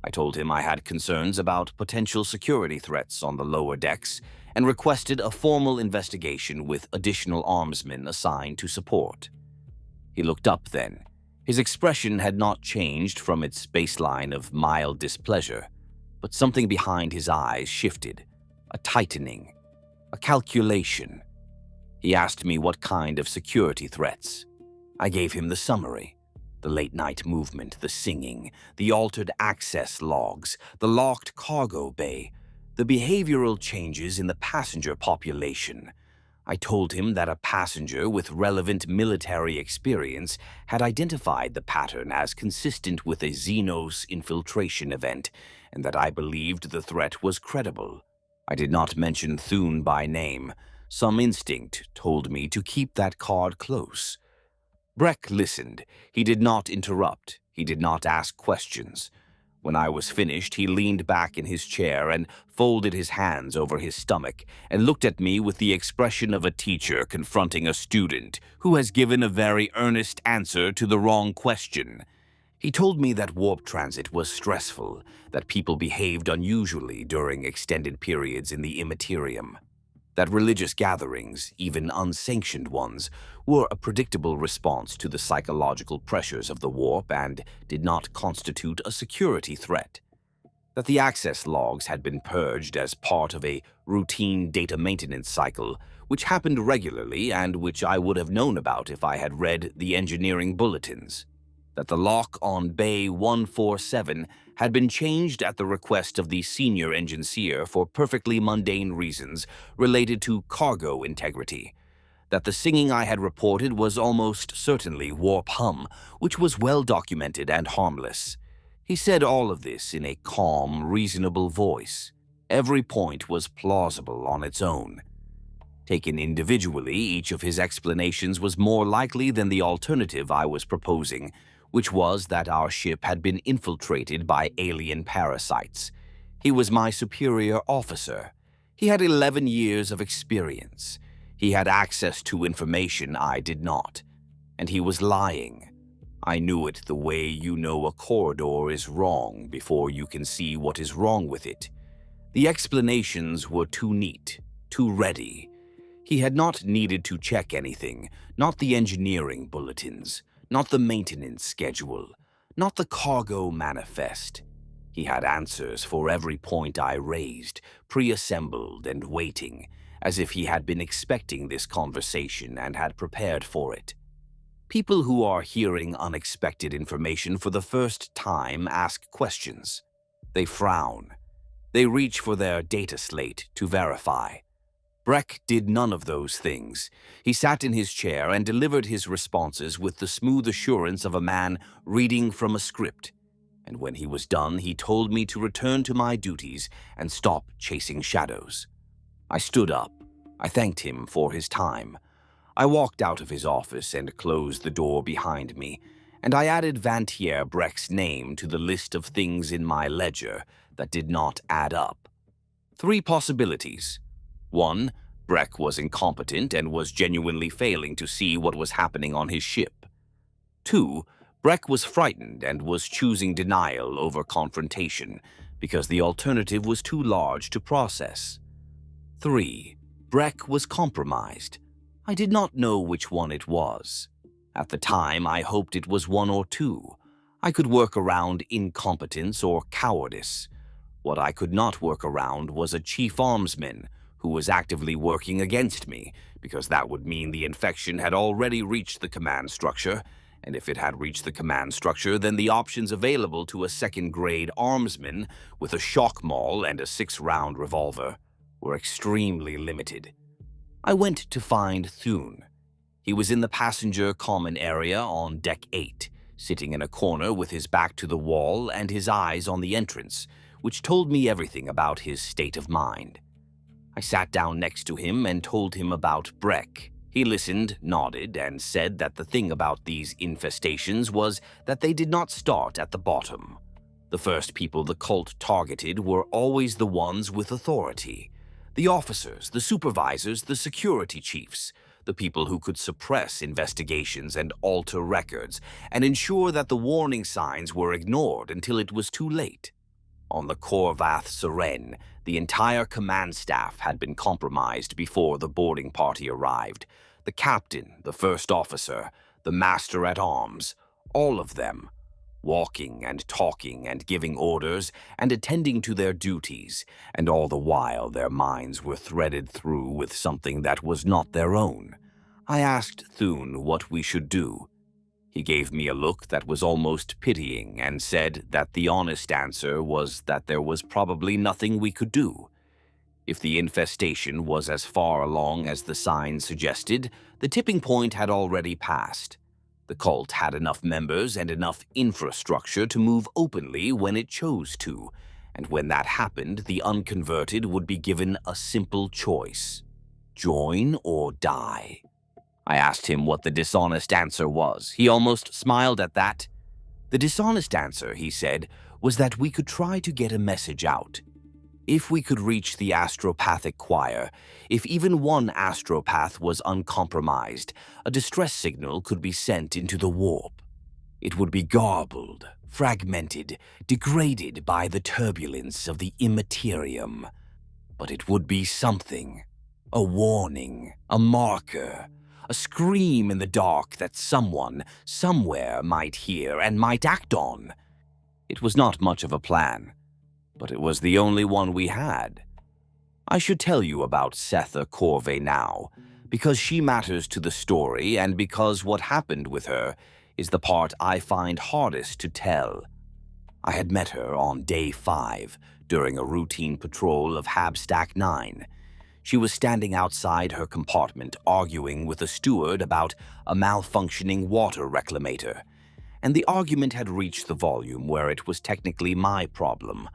I told him I had concerns about potential security threats on the lower decks and requested a formal investigation with additional armsmen assigned to support. He looked up then. His expression had not changed from its baseline of mild displeasure, but something behind his eyes shifted, a tightening, a calculation. He asked me what kind of security threats. I gave him the summary. The late-night movement, the singing, the altered access logs, the locked cargo bay, the behavioral changes in the passenger population. I told him that a passenger with relevant military experience had identified the pattern as consistent with a Xenos infiltration event, and that I believed the threat was credible. I did not mention Thune by name. Some instinct told me to keep that card close. Breck listened. He did not interrupt. He did not ask questions. When I was finished, he leaned back in his chair and folded his hands over his stomach and looked at me with the expression of a teacher confronting a student who has given a very earnest answer to the wrong question. He told me that warp transit was stressful, that people behaved unusually during extended periods in the immaterium, that religious gatherings, even unsanctioned ones, were a predictable response to the psychological pressures of the warp and did not constitute a security threat, that the access logs had been purged as part of a routine data maintenance cycle which happened regularly and which I would have known about if I had read the engineering bulletins, that the lock on Bay 147 had been changed at the request of the senior engineer for perfectly mundane reasons related to cargo integrity, that the singing I had reported was almost certainly warp hum, which was well documented and harmless. He said all of this in a calm, reasonable voice. Every point was plausible on its own. Taken individually, each of his explanations was more likely than the alternative I was proposing, which was that our ship had been infiltrated by alien parasites. He was my superior officer. He had 11 years of experience. He had access to information I did not. And he was lying. I knew it the way you know a corridor is wrong before you can see what is wrong with it. The explanations were too neat, too ready. He had not needed to check anything, not the engineering bulletins, not the maintenance schedule, not the cargo manifest. He had answers for every point I raised, pre-assembled and waiting, as if he had been expecting this conversation and had prepared for it. People who are hearing unexpected information for the first time ask questions. They frown. They reach for their data slate to verify. Breck did none of those things. He sat in his chair and delivered his responses with the smooth assurance of a man reading from a script. And when he was done, he told me to return to my duties and stop chasing shadows. I stood up. I thanked him for his time. I walked out of his office and closed the door behind me, and I added Vantier Breck's name to the list of things in my ledger that did not add up. 3 possibilities. 1. Breck was incompetent and was genuinely failing to see what was happening on his ship. 2. Breck was frightened and was choosing denial over confrontation because the alternative was too large to process. 3. Breck was compromised. I did not know which one it was. At the time, I hoped it was 1 or 2. I could work around incompetence or cowardice. What I could not work around was a chief armsman who was actively working against me, because that would mean the infection had already reached the command structure, and if it had reached the command structure, then the options available to a second-grade armsman with a shock maul and a 6-round revolver were extremely limited. I went to find Thune. He was in the passenger common area on deck 8, sitting in a corner with his back to the wall and his eyes on the entrance, which told me everything about his state of mind. I sat down next to him and told him about Breck. He listened, nodded, and said that the thing about these infestations was that they did not start at the bottom. The first people the cult targeted were always the ones with authority. The officers, the supervisors, the security chiefs, the people who could suppress investigations and alter records and ensure that the warning signs were ignored until it was too late. On the Corvath Seren, the entire command staff had been compromised before the boarding party arrived. The captain, the first officer, the master-at-arms, all of them, walking and talking and giving orders and attending to their duties, and all the while their minds were threaded through with something that was not their own. I asked Thune what we should do. He gave me a look that was almost pitying and said that the honest answer was that there was probably nothing we could do. If the infestation was as far along as the signs suggested, the tipping point had already passed. The cult had enough members and enough infrastructure to move openly when it chose to, and when that happened, the unconverted would be given a simple choice: join or die. I asked him what the dishonest answer was. He almost smiled at that. The dishonest answer, he said, was that we could try to get a message out. If we could reach the astropathic choir, if even one astropath was uncompromised, a distress signal could be sent into the warp. It would be garbled, fragmented, degraded by the turbulence of the immaterium. But it would be something, a warning, a marker, a scream in the dark that someone, somewhere might hear and might act on. It was not much of a plan, but it was the only one we had. I should tell you about Setha Corvey now, because she matters to the story and because what happened with her is the part I find hardest to tell. I had met her on day 5 during a routine patrol of hab-stack 9. She was standing outside her compartment arguing with a steward about a malfunctioning water reclamator, and the argument had reached the volume where it was technically my problem.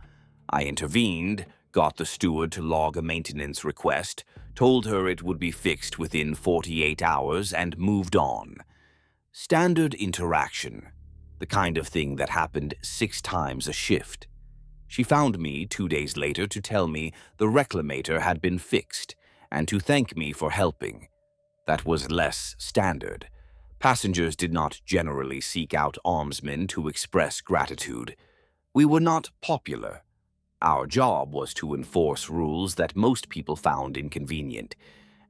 I intervened, got the steward to log a maintenance request, told her it would be fixed within 48 hours, and moved on. Standard interaction, the kind of thing that happened 6 times a shift. She found me 2 days later to tell me the reclamator had been fixed, and to thank me for helping. That was less standard. Passengers did not generally seek out armsmen to express gratitude. We were not popular. Our job was to enforce rules that most people found inconvenient,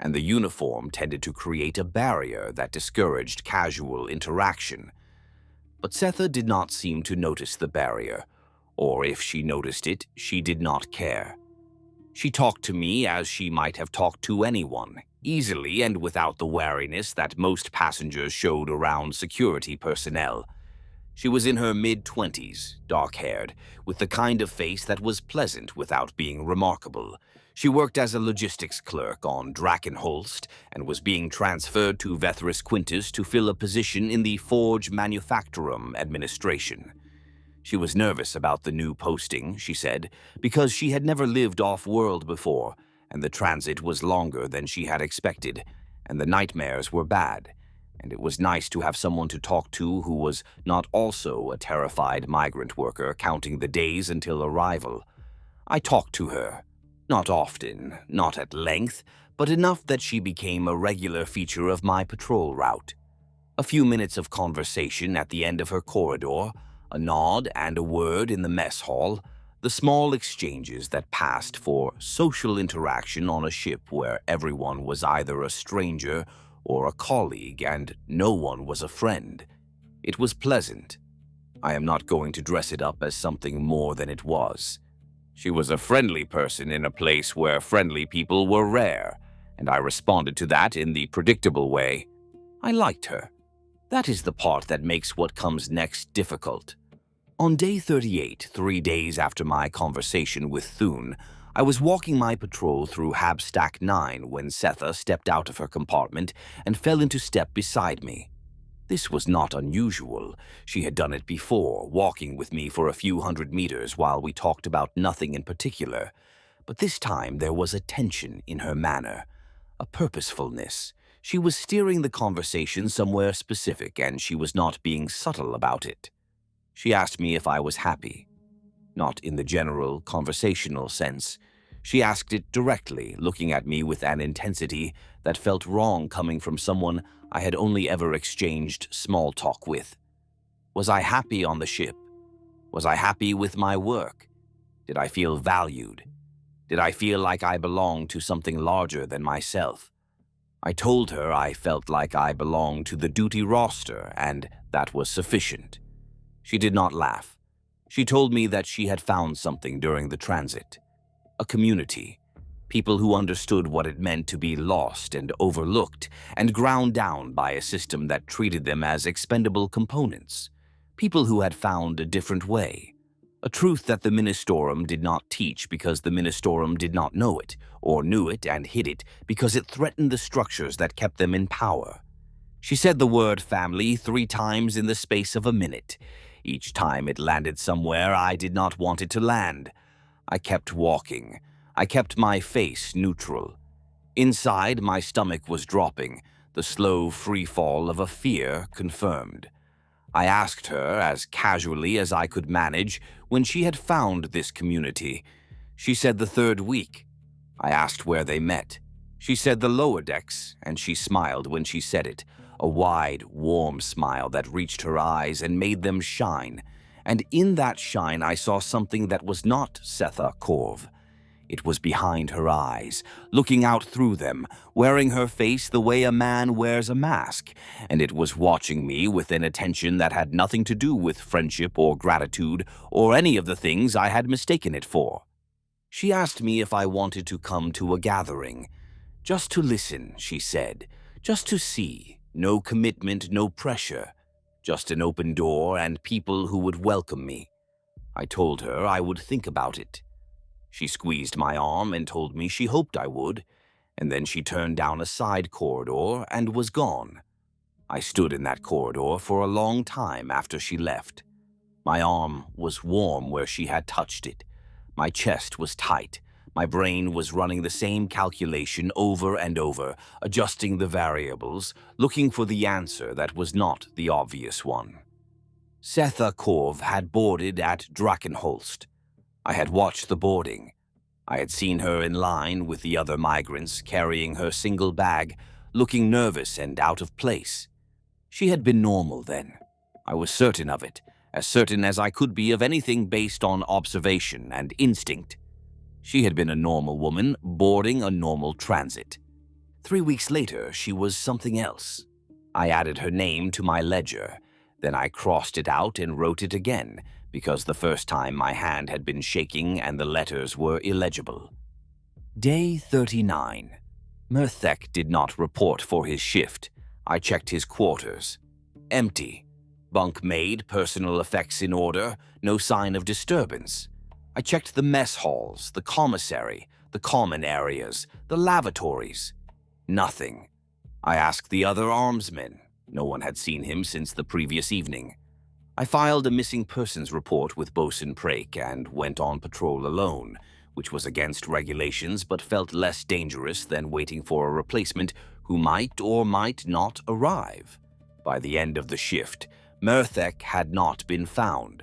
and the uniform tended to create a barrier that discouraged casual interaction. But Setha did not seem to notice the barrier, or if she noticed it, she did not care. She talked to me as she might have talked to anyone, easily and without the wariness that most passengers showed around security personnel. She was in her mid-20s, dark-haired, with the kind of face that was pleasant without being remarkable. She worked as a logistics clerk on Drakenholst and was being transferred to Vethris Quintus to fill a position in the Forge Manufactorum administration. She was nervous about the new posting, she said, because she had never lived off-world before, and the transit was longer than she had expected, and the nightmares were bad, and it was nice to have someone to talk to who was not also a terrified migrant worker counting the days until arrival. I talked to her. Not often, not at length, but enough that she became a regular feature of my patrol route. A few minutes of conversation at the end of her corridor, a nod and a word in the mess hall, the small exchanges that passed for social interaction on a ship where everyone was either a stranger or a colleague and no one was a friend. It was pleasant. I am not going to dress it up as something more than it was. She was a friendly person in a place where friendly people were rare, and I responded to that in the predictable way. I liked her. That is the part that makes what comes next difficult. On day 38, 3 days after my conversation with Thune, I was walking my patrol through hab-stack 9 when Setha stepped out of her compartment and fell into step beside me. This was not unusual. She had done it before, walking with me for a few hundred meters while we talked about nothing in particular. But this time there was a tension in her manner, a purposefulness. She was steering the conversation somewhere specific, and she was not being subtle about it. She asked me if I was happy. Not in the general conversational sense. She asked it directly, looking at me with an intensity that felt wrong coming from someone I had only ever exchanged small talk with. Was I happy on the ship? Was I happy with my work? Did I feel valued? Did I feel like I belonged to something larger than myself? I told her I felt like I belonged to the duty roster, and that was sufficient. She did not laugh. She told me that she had found something during the transit. A community. People who understood what it meant to be lost and overlooked and ground down by a system that treated them as expendable components. People who had found a different way. A truth that the Ministorum did not teach because the Ministorum did not know it, or knew it and hid it because it threatened the structures that kept them in power. She said the word family 3 times in the space of a minute. Each time it landed somewhere I did not want it to land. I kept walking. I kept my face neutral. Inside, my stomach was dropping, the slow free fall of a fear confirmed. I asked her, as casually as I could manage, when she had found this community. She said the 3rd week. I asked where they met. She said the lower decks, and she smiled when she said it, a wide, warm smile that reached her eyes and made them shine. And in that shine I saw something that was not Setha Korv. It was behind her eyes, looking out through them, wearing her face the way a man wears a mask, and it was watching me with an attention that had nothing to do with friendship or gratitude or any of the things I had mistaken it for. She asked me if I wanted to come to a gathering. Just to listen, she said. Just to see. No commitment, no pressure. Just an open door and people who would welcome me. I told her I would think about it. She squeezed my arm and told me she hoped I would, and then she turned down a side corridor and was gone. I stood in that corridor for a long time after she left. My arm was warm where she had touched it. My chest was tight, My brain was running the same calculation over and over, adjusting the variables, looking for the answer that was not the obvious one. Setha Korv had boarded at Drakenholst. I had watched the boarding. I had seen her in line with the other migrants, carrying her single bag, looking nervous and out of place. She had been normal then. I was certain of it, as certain as I could be of anything based on observation and instinct. She had been a normal woman boarding a normal transit. 3 weeks later, she was something else. I added her name to my ledger. Then I crossed it out and wrote it again, because the first time my hand had been shaking and the letters were illegible. Day 39. Merthek did not report for his shift. I checked his quarters. Empty. Bunk made, personal effects in order, no sign of disturbance. I checked the mess halls, the commissary, the common areas, the lavatories. Nothing. I asked the other armsmen. No one had seen him since the previous evening. I filed a missing persons report with Bosun Prake and went on patrol alone, which was against regulations but felt less dangerous than waiting for a replacement who might or might not arrive. By the end of the shift, Merthek had not been found.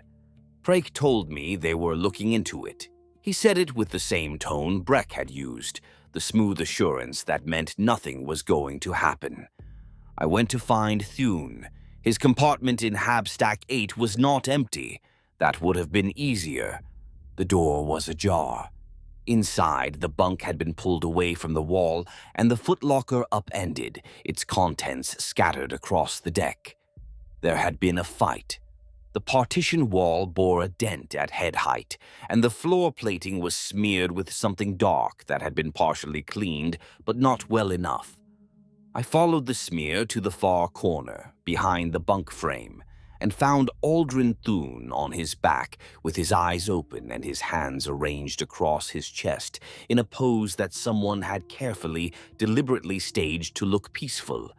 Prake told me they were looking into it. He said it with the same tone Breck had used, the smooth assurance that meant nothing was going to happen. I went to find Thune. His compartment in hab-stack 8 was not empty. That would have been easier. The door was ajar. Inside, the bunk had been pulled away from the wall and the footlocker upended, its contents scattered across the deck. There had been a fight. The partition wall bore a dent at head height, and the floor plating was smeared with something dark that had been partially cleaned, but not well enough. I followed the smear to the far corner, behind the bunk frame, and found Aldrin Thune on his back, with his eyes open and his hands arranged across his chest, in a pose that someone had carefully, deliberately staged to look peaceful.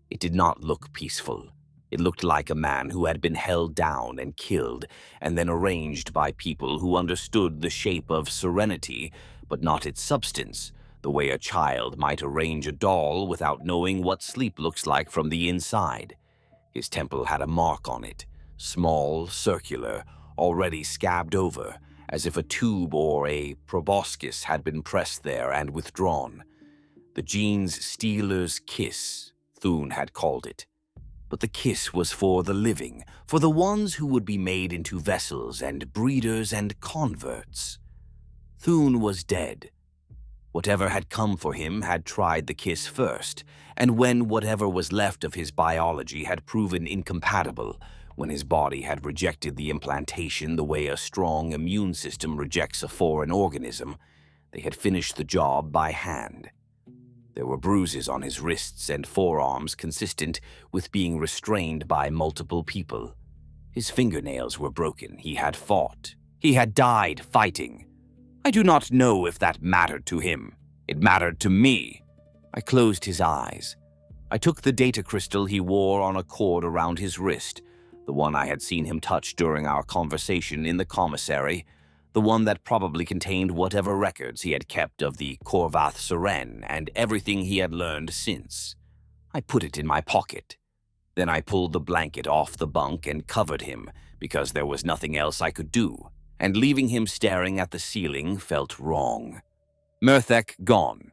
It did not look peaceful. It looked like a man who had been held down and killed, and then arranged by people who understood the shape of serenity, but not its substance, the way a child might arrange a doll without knowing what sleep looks like from the inside. His temple had a mark on it, small, circular, already scabbed over, as if a tube or a proboscis had been pressed there and withdrawn. The Genestealer's kiss, Thune had called it. But the kiss was for the living, for the ones who would be made into vessels and breeders and converts. Thune was dead. Whatever had come for him had tried the kiss first, and when whatever was left of his biology had proven incompatible, when his body had rejected the implantation the way a strong immune system rejects a foreign organism, they had finished the job by hand. There were bruises on his wrists and forearms consistent with being restrained by multiple people. His fingernails were broken. He had fought. He had died fighting. I do not know if that mattered to him. It mattered to me. I closed his eyes. I took the data crystal he wore on a cord around his wrist, the one I had seen him touch during our conversation in the commissary, the one that probably contained whatever records he had kept of the Korvath Seren and everything he had learned since. I put it in my pocket. Then I pulled the blanket off the bunk and covered him, because there was nothing else I could do, and leaving him staring at the ceiling felt wrong. Merthek gone.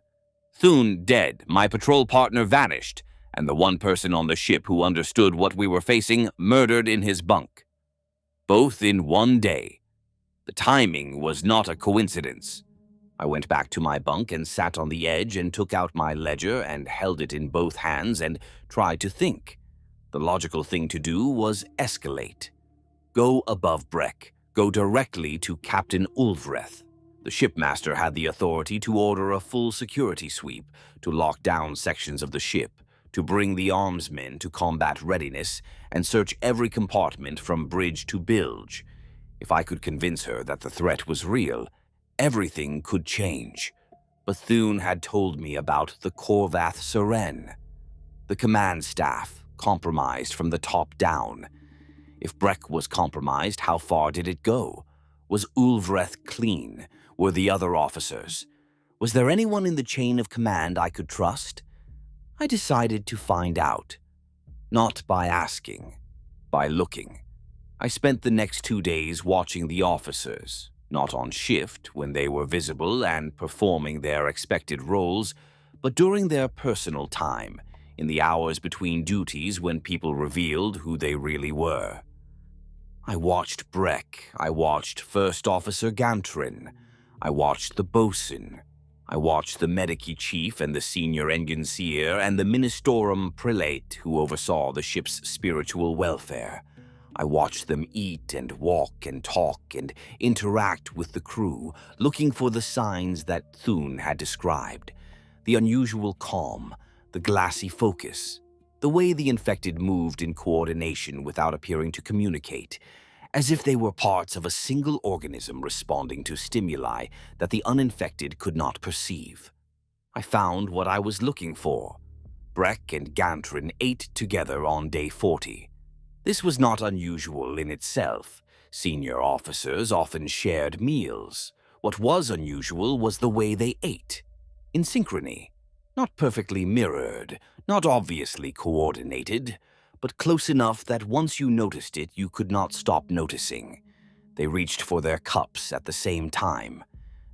Thune dead, my patrol partner vanished, and the one person on the ship who understood what we were facing murdered in his bunk. Both in one day. The timing was not a coincidence. I went back to my bunk and sat on the edge and took out my ledger and held it in both hands and tried to think. The logical thing to do was escalate. Go above Breck. Go directly to Captain Ulvreth. The shipmaster had the authority to order a full security sweep, to lock down sections of the ship, to bring the armsmen to combat readiness, and search every compartment from bridge to bilge. If I could convince her that the threat was real, everything could change. But Thune had told me about the Korvath Seren. The command staff, compromised from the top down. If Breck was compromised, how far did it go? Was Ulvreth clean? Were the other officers? Was there anyone in the chain of command I could trust? I decided to find out. Not by asking, by looking. I spent the next 2 days watching the officers, not on shift when they were visible and performing their expected roles, but during their personal time, in the hours between duties when people revealed who they really were. I watched Breck, I watched First Officer Gantrin, I watched the bosun, I watched the medici chief and the senior enginseer and the ministorum prelate who oversaw the ship's spiritual welfare. I watched them eat and walk and talk and interact with the crew, looking for the signs that Thune had described. The unusual calm, the glassy focus, the way the infected moved in coordination without appearing to communicate, as if they were parts of a single organism responding to stimuli that the uninfected could not perceive. I found what I was looking for. Breck and Gantrin ate together on day 40. This was not unusual in itself. Senior officers often shared meals. What was unusual was the way they ate. In synchrony. Not perfectly mirrored, not obviously coordinated, but close enough that once you noticed it, you could not stop noticing. They reached for their cups at the same time.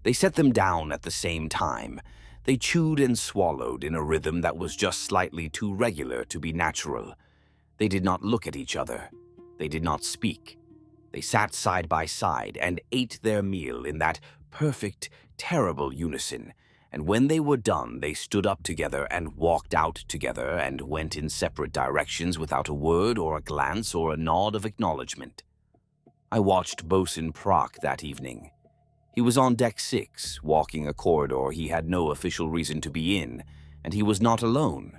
They set them down at the same time. They chewed and swallowed in a rhythm that was just slightly too regular to be natural. They did not look at each other. They did not speak. They sat side by side and ate their meal in that perfect, terrible unison. And when they were done, they stood up together and walked out together and went in separate directions without a word or a glance or a nod of acknowledgement. I watched Bosun Proc that evening. He was on deck 6, walking a corridor he had no official reason to be in, and he was not alone.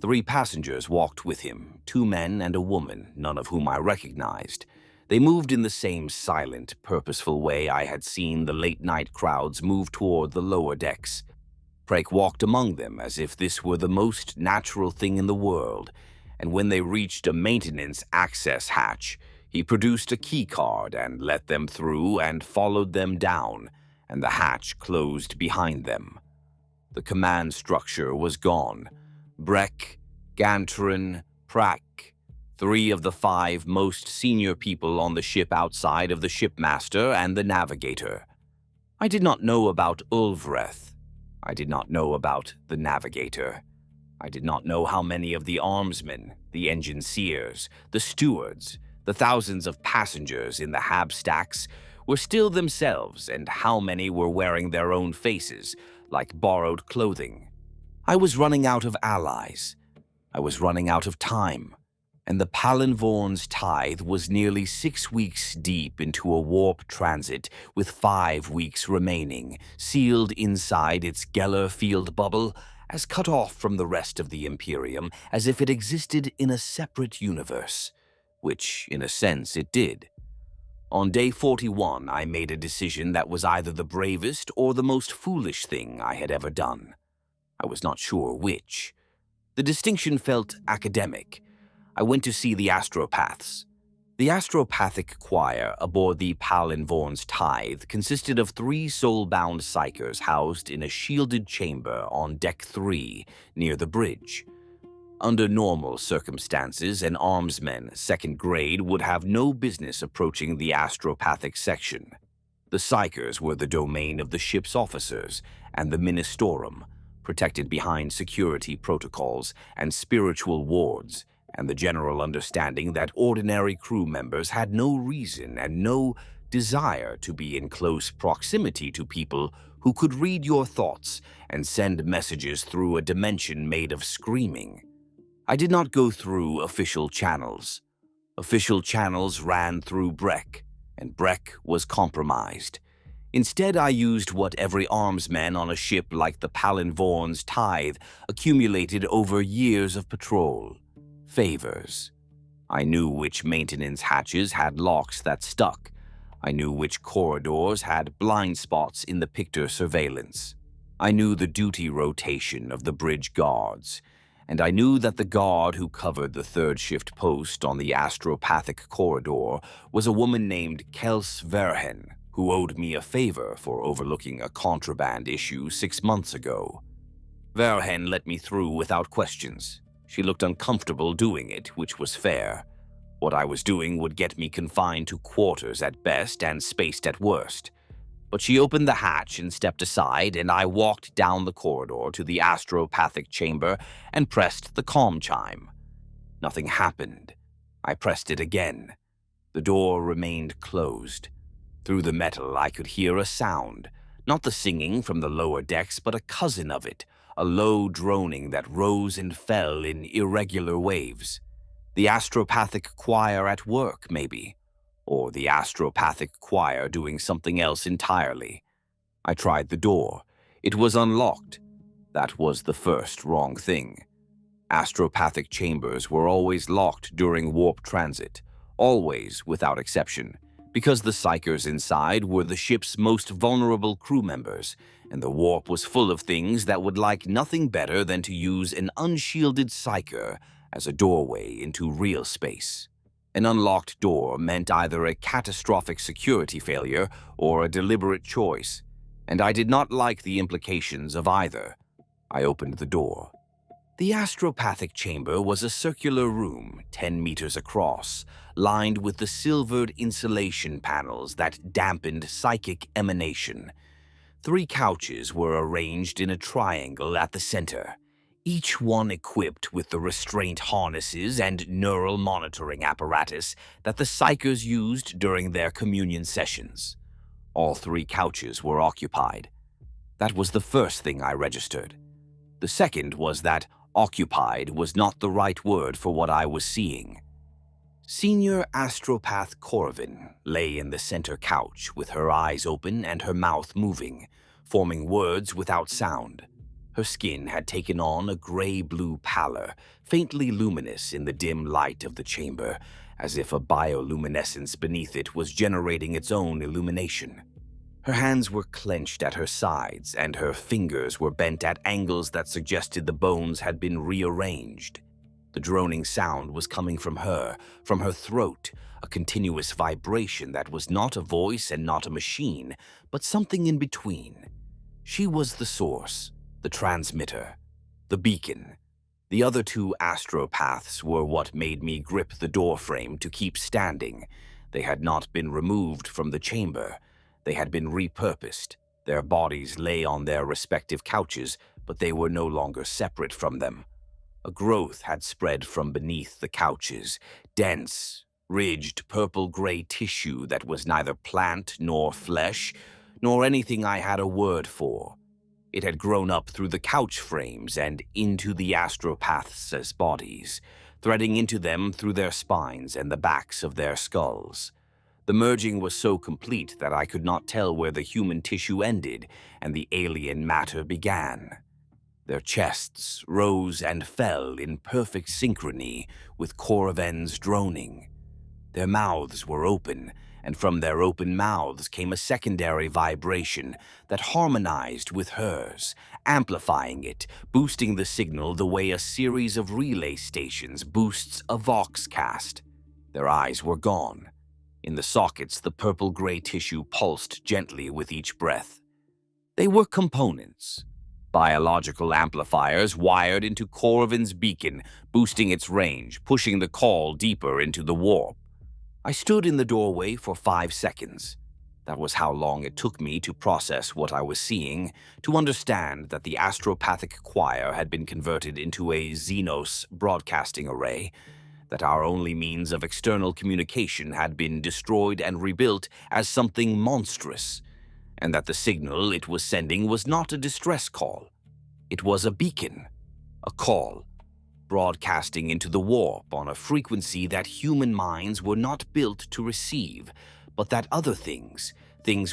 3 passengers walked with him, 2 men and a woman, none of whom I recognized. They moved in the same silent, purposeful way I had seen the late-night crowds move toward the lower decks. Prake walked among them as if this were the most natural thing in the world, and when they reached a maintenance access hatch, he produced a key card and let them through and followed them down, and the hatch closed behind them. The command structure was gone. Breck, Gantrin, Prak, 3 of the 5 most senior people on the ship outside of the shipmaster and the navigator. I did not know about Ulvreth. I did not know about the navigator. I did not know how many of the armsmen, the engineers, the stewards, the thousands of passengers in the hab-stacks were still themselves and how many were wearing their own faces, like borrowed clothing. I was running out of allies. I was running out of time. And the Palinvorn's tithe was nearly 6 weeks deep into a warp transit with 5 weeks remaining, sealed inside its Geller field bubble, as cut off from the rest of the Imperium as if it existed in a separate universe, which, in a sense, it did. On day 41, I made a decision that was either the bravest or the most foolish thing I had ever done. I was not sure which. The distinction felt academic. I went to see the astropaths. The astropathic choir aboard the Palinvorn's tithe consisted of 3 soul-bound psychers housed in a shielded chamber on deck 3 near the bridge. Under normal circumstances, an armsman 2nd grade would have no business approaching the astropathic section. The psychers were the domain of the ship's officers and the ministorum, protected behind security protocols and spiritual wards, and the general understanding that ordinary crew members had no reason and no desire to be in close proximity to people who could read your thoughts and send messages through a dimension made of screaming. I did not go through official channels. Official channels ran through Breck, and Breck was compromised. Instead, I used what every armsman on a ship like the Palinvorn's tithe accumulated over years of patrol. Favors. I knew which maintenance hatches had locks that stuck. I knew which corridors had blind spots in the Pictor surveillance. I knew the duty rotation of the bridge guards, and I knew that the guard who covered the 3rd shift post on the astropathic corridor was a woman named Kels Verhen, who owed me a favor for overlooking a contraband issue 6 months ago. Verhen let me through without questions. She looked uncomfortable doing it, which was fair. What I was doing would get me confined to quarters at best and spaced at worst. But she opened the hatch and stepped aside, and I walked down the corridor to the astropathic chamber and pressed the calm chime. Nothing happened. I pressed it again. The door remained closed. Through the metal, I could hear a sound, not the singing from the lower decks, but a cousin of it, a low droning that rose and fell in irregular waves. The astropathic choir at work, maybe, or the astropathic choir doing something else entirely. I tried the door. It was unlocked. That was the first wrong thing. Astropathic chambers were always locked during warp transit, always without exception, because the psychers inside were the ship's most vulnerable crew members, and the warp was full of things that would like nothing better than to use an unshielded psyker as a doorway into real space. An unlocked door meant either a catastrophic security failure or a deliberate choice, and I did not like the implications of either. I opened the door. The astropathic chamber was a circular room 10 meters across, lined with the silvered insulation panels that dampened psychic emanation. 3 couches were arranged in a triangle at the center, each one equipped with the restraint harnesses and neural monitoring apparatus that the psychers used during their communion sessions. All 3 couches were occupied. That was the first thing I registered. The second was that occupied was not the right word for what I was seeing. Senior astropath Corvin lay in the center couch with her eyes open and her mouth moving, forming words without sound. Her skin had taken on a gray-blue pallor, faintly luminous in the dim light of the chamber, as if a bioluminescence beneath it was generating its own illumination. Her hands were clenched at her sides, and her fingers were bent at angles that suggested the bones had been rearranged. The droning sound was coming from her throat, a continuous vibration that was not a voice and not a machine, but something in between. She was the source, the transmitter, the beacon. The other 2 astropaths were what made me grip the doorframe to keep standing. They had not been removed from the chamber. They had been repurposed. Their bodies lay on their respective couches, but they were no longer separate from them. A growth had spread from beneath the couches, dense, ridged purple-gray tissue that was neither plant nor flesh, nor anything I had a word for. It had grown up through the couch frames and into the astropaths' bodies, threading into them through their spines and the backs of their skulls. The merging was so complete that I could not tell where the human tissue ended and the alien matter began. Their chests rose and fell in perfect synchrony with Corven's droning. Their mouths were open, and from their open mouths came a secondary vibration that harmonized with hers, amplifying it, boosting the signal the way a series of relay stations boosts a voxcast. Their eyes were gone. In the sockets, the purple-gray tissue pulsed gently with each breath. They were components. Biological amplifiers wired into Corvin's beacon, boosting its range, pushing the call deeper into the warp. I stood in the doorway for 5 seconds. That was how long it took me to process what I was seeing, to understand that the astropathic choir had been converted into a Xenos broadcasting array, that our only means of external communication had been destroyed and rebuilt as something monstrous, and that the signal it was sending was not a distress call. It was a beacon, a call, broadcasting into the warp on a frequency that human minds were not built to receive, but that other things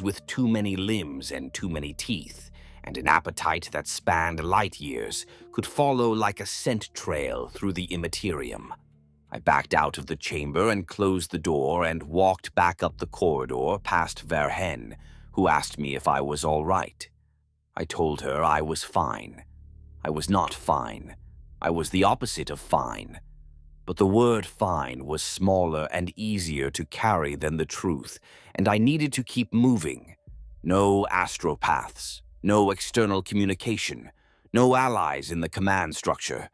with too many limbs and too many teeth, and an appetite that spanned light years, could follow like a scent trail through the immaterium. I backed out of the chamber and closed the door and walked back up the corridor past Verhen, who asked me if I was all right. I told her I was fine. I was not fine. I was the opposite of fine. But the word fine was smaller and easier to carry than the truth, and I needed to keep moving. No astropaths, no external communication, no allies in the command structure.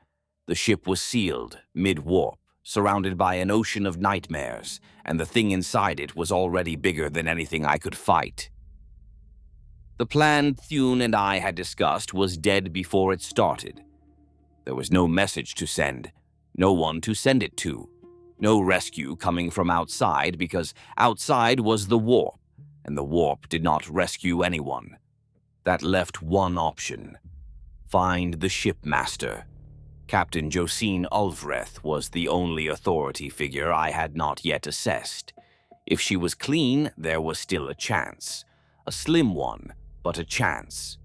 The ship was sealed, mid-warp, surrounded by an ocean of nightmares, and the thing inside it was already bigger than anything I could fight. The plan Thune and I had discussed was dead before it started. There was no message to send, no one to send it to, no rescue coming from outside because outside was the warp, and the warp did not rescue anyone. That left one option: find the shipmaster. Captain Josine Ulvreth was the only authority figure I had not yet assessed. If she was clean, there was still a chance. A slim one, but a chance.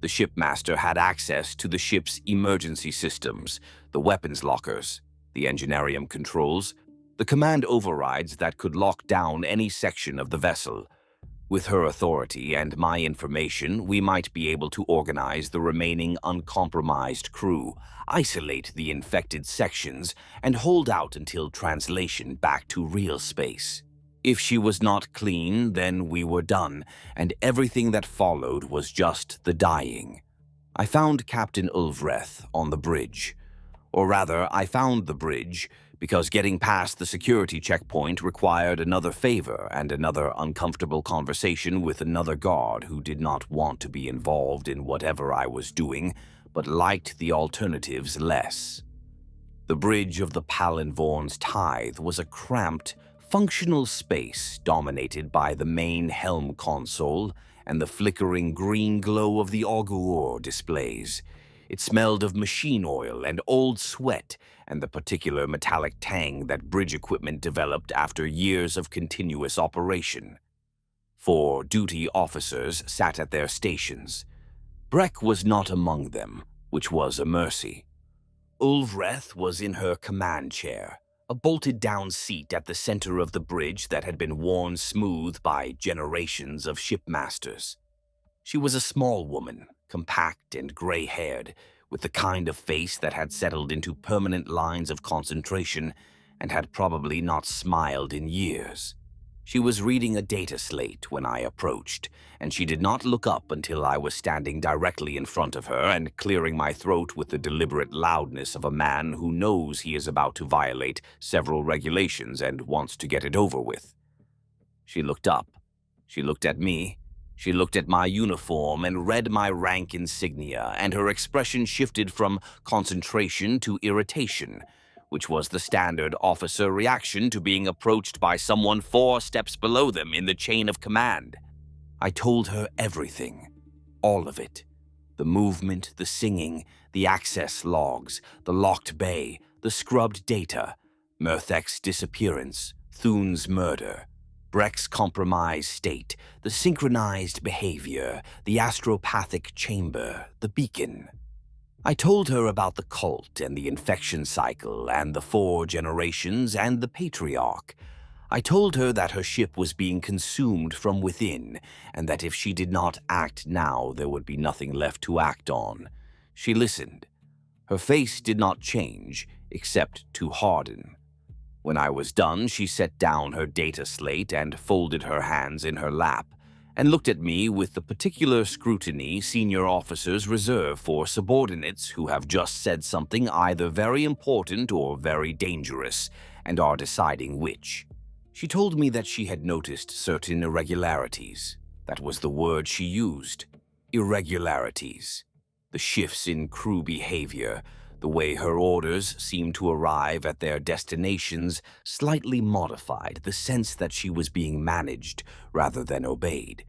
The shipmaster had access to the ship's emergency systems, the weapons lockers, the engineering controls, the command overrides that could lock down any section of the vessel. With her authority and my information, we might be able to organize the remaining uncompromised crew, isolate the infected sections, and hold out until translation back to real space. If she was not clean, then we were done, and everything that followed was just the dying. I found Captain Ulvreth on the bridge. Or rather, I found the bridge because getting past the security checkpoint required another favor and another uncomfortable conversation with another guard who did not want to be involved in whatever I was doing, but liked the alternatives less. The bridge of the Palinvorn's tithe was a cramped, functional space dominated by the main helm console and the flickering green glow of the auguor displays. It smelled of machine oil and old sweat and the particular metallic tang that bridge equipment developed after years of continuous operation. 4 duty officers sat at their stations. Breck was not among them, which was a mercy. Ulvreth was in her command chair, a bolted-down seat at the center of the bridge that had been worn smooth by generations of shipmasters. She was a small woman, compact and gray-haired, with the kind of face that had settled into permanent lines of concentration and had probably not smiled in years. She was reading a data slate when I approached, and she did not look up until I was standing directly in front of her and clearing my throat with the deliberate loudness of a man who knows he is about to violate several regulations and wants to get it over with. She looked up. She looked at me. She looked at my uniform and read my rank insignia, and her expression shifted from concentration to irritation, which was the standard officer reaction to being approached by someone 4 steps below them in the chain of command. I told her everything, all of it. The movement, the singing, the access logs, the locked bay, the scrubbed data, Murthek's disappearance, Thune's murder, Breck's compromised state, the synchronized behavior, the astropathic chamber, the beacon. I told her about the cult and the infection cycle and the 4 generations and the patriarch. I told her that her ship was being consumed from within and that if she did not act now, there would be nothing left to act on. She listened. Her face did not change, except to harden. When I was done, she set down her data slate and folded her hands in her lap, and looked at me with the particular scrutiny senior officers reserve for subordinates who have just said something either very important or very dangerous, and are deciding which. She told me that she had noticed certain irregularities. That was the word she used. Irregularities. The shifts in crew behavior, the way her orders seemed to arrive at their destinations slightly modified the sense that she was being managed rather than obeyed.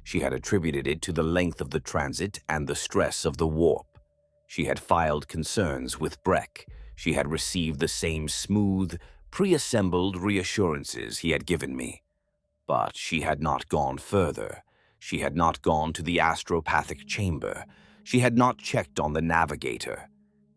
She had attributed it to the length of the transit and the stress of the warp. She had filed concerns with Breck. She had received the same smooth, pre-assembled reassurances he had given me. But she had not gone further. She had not gone to the astropathic chamber. She had not checked on the navigator.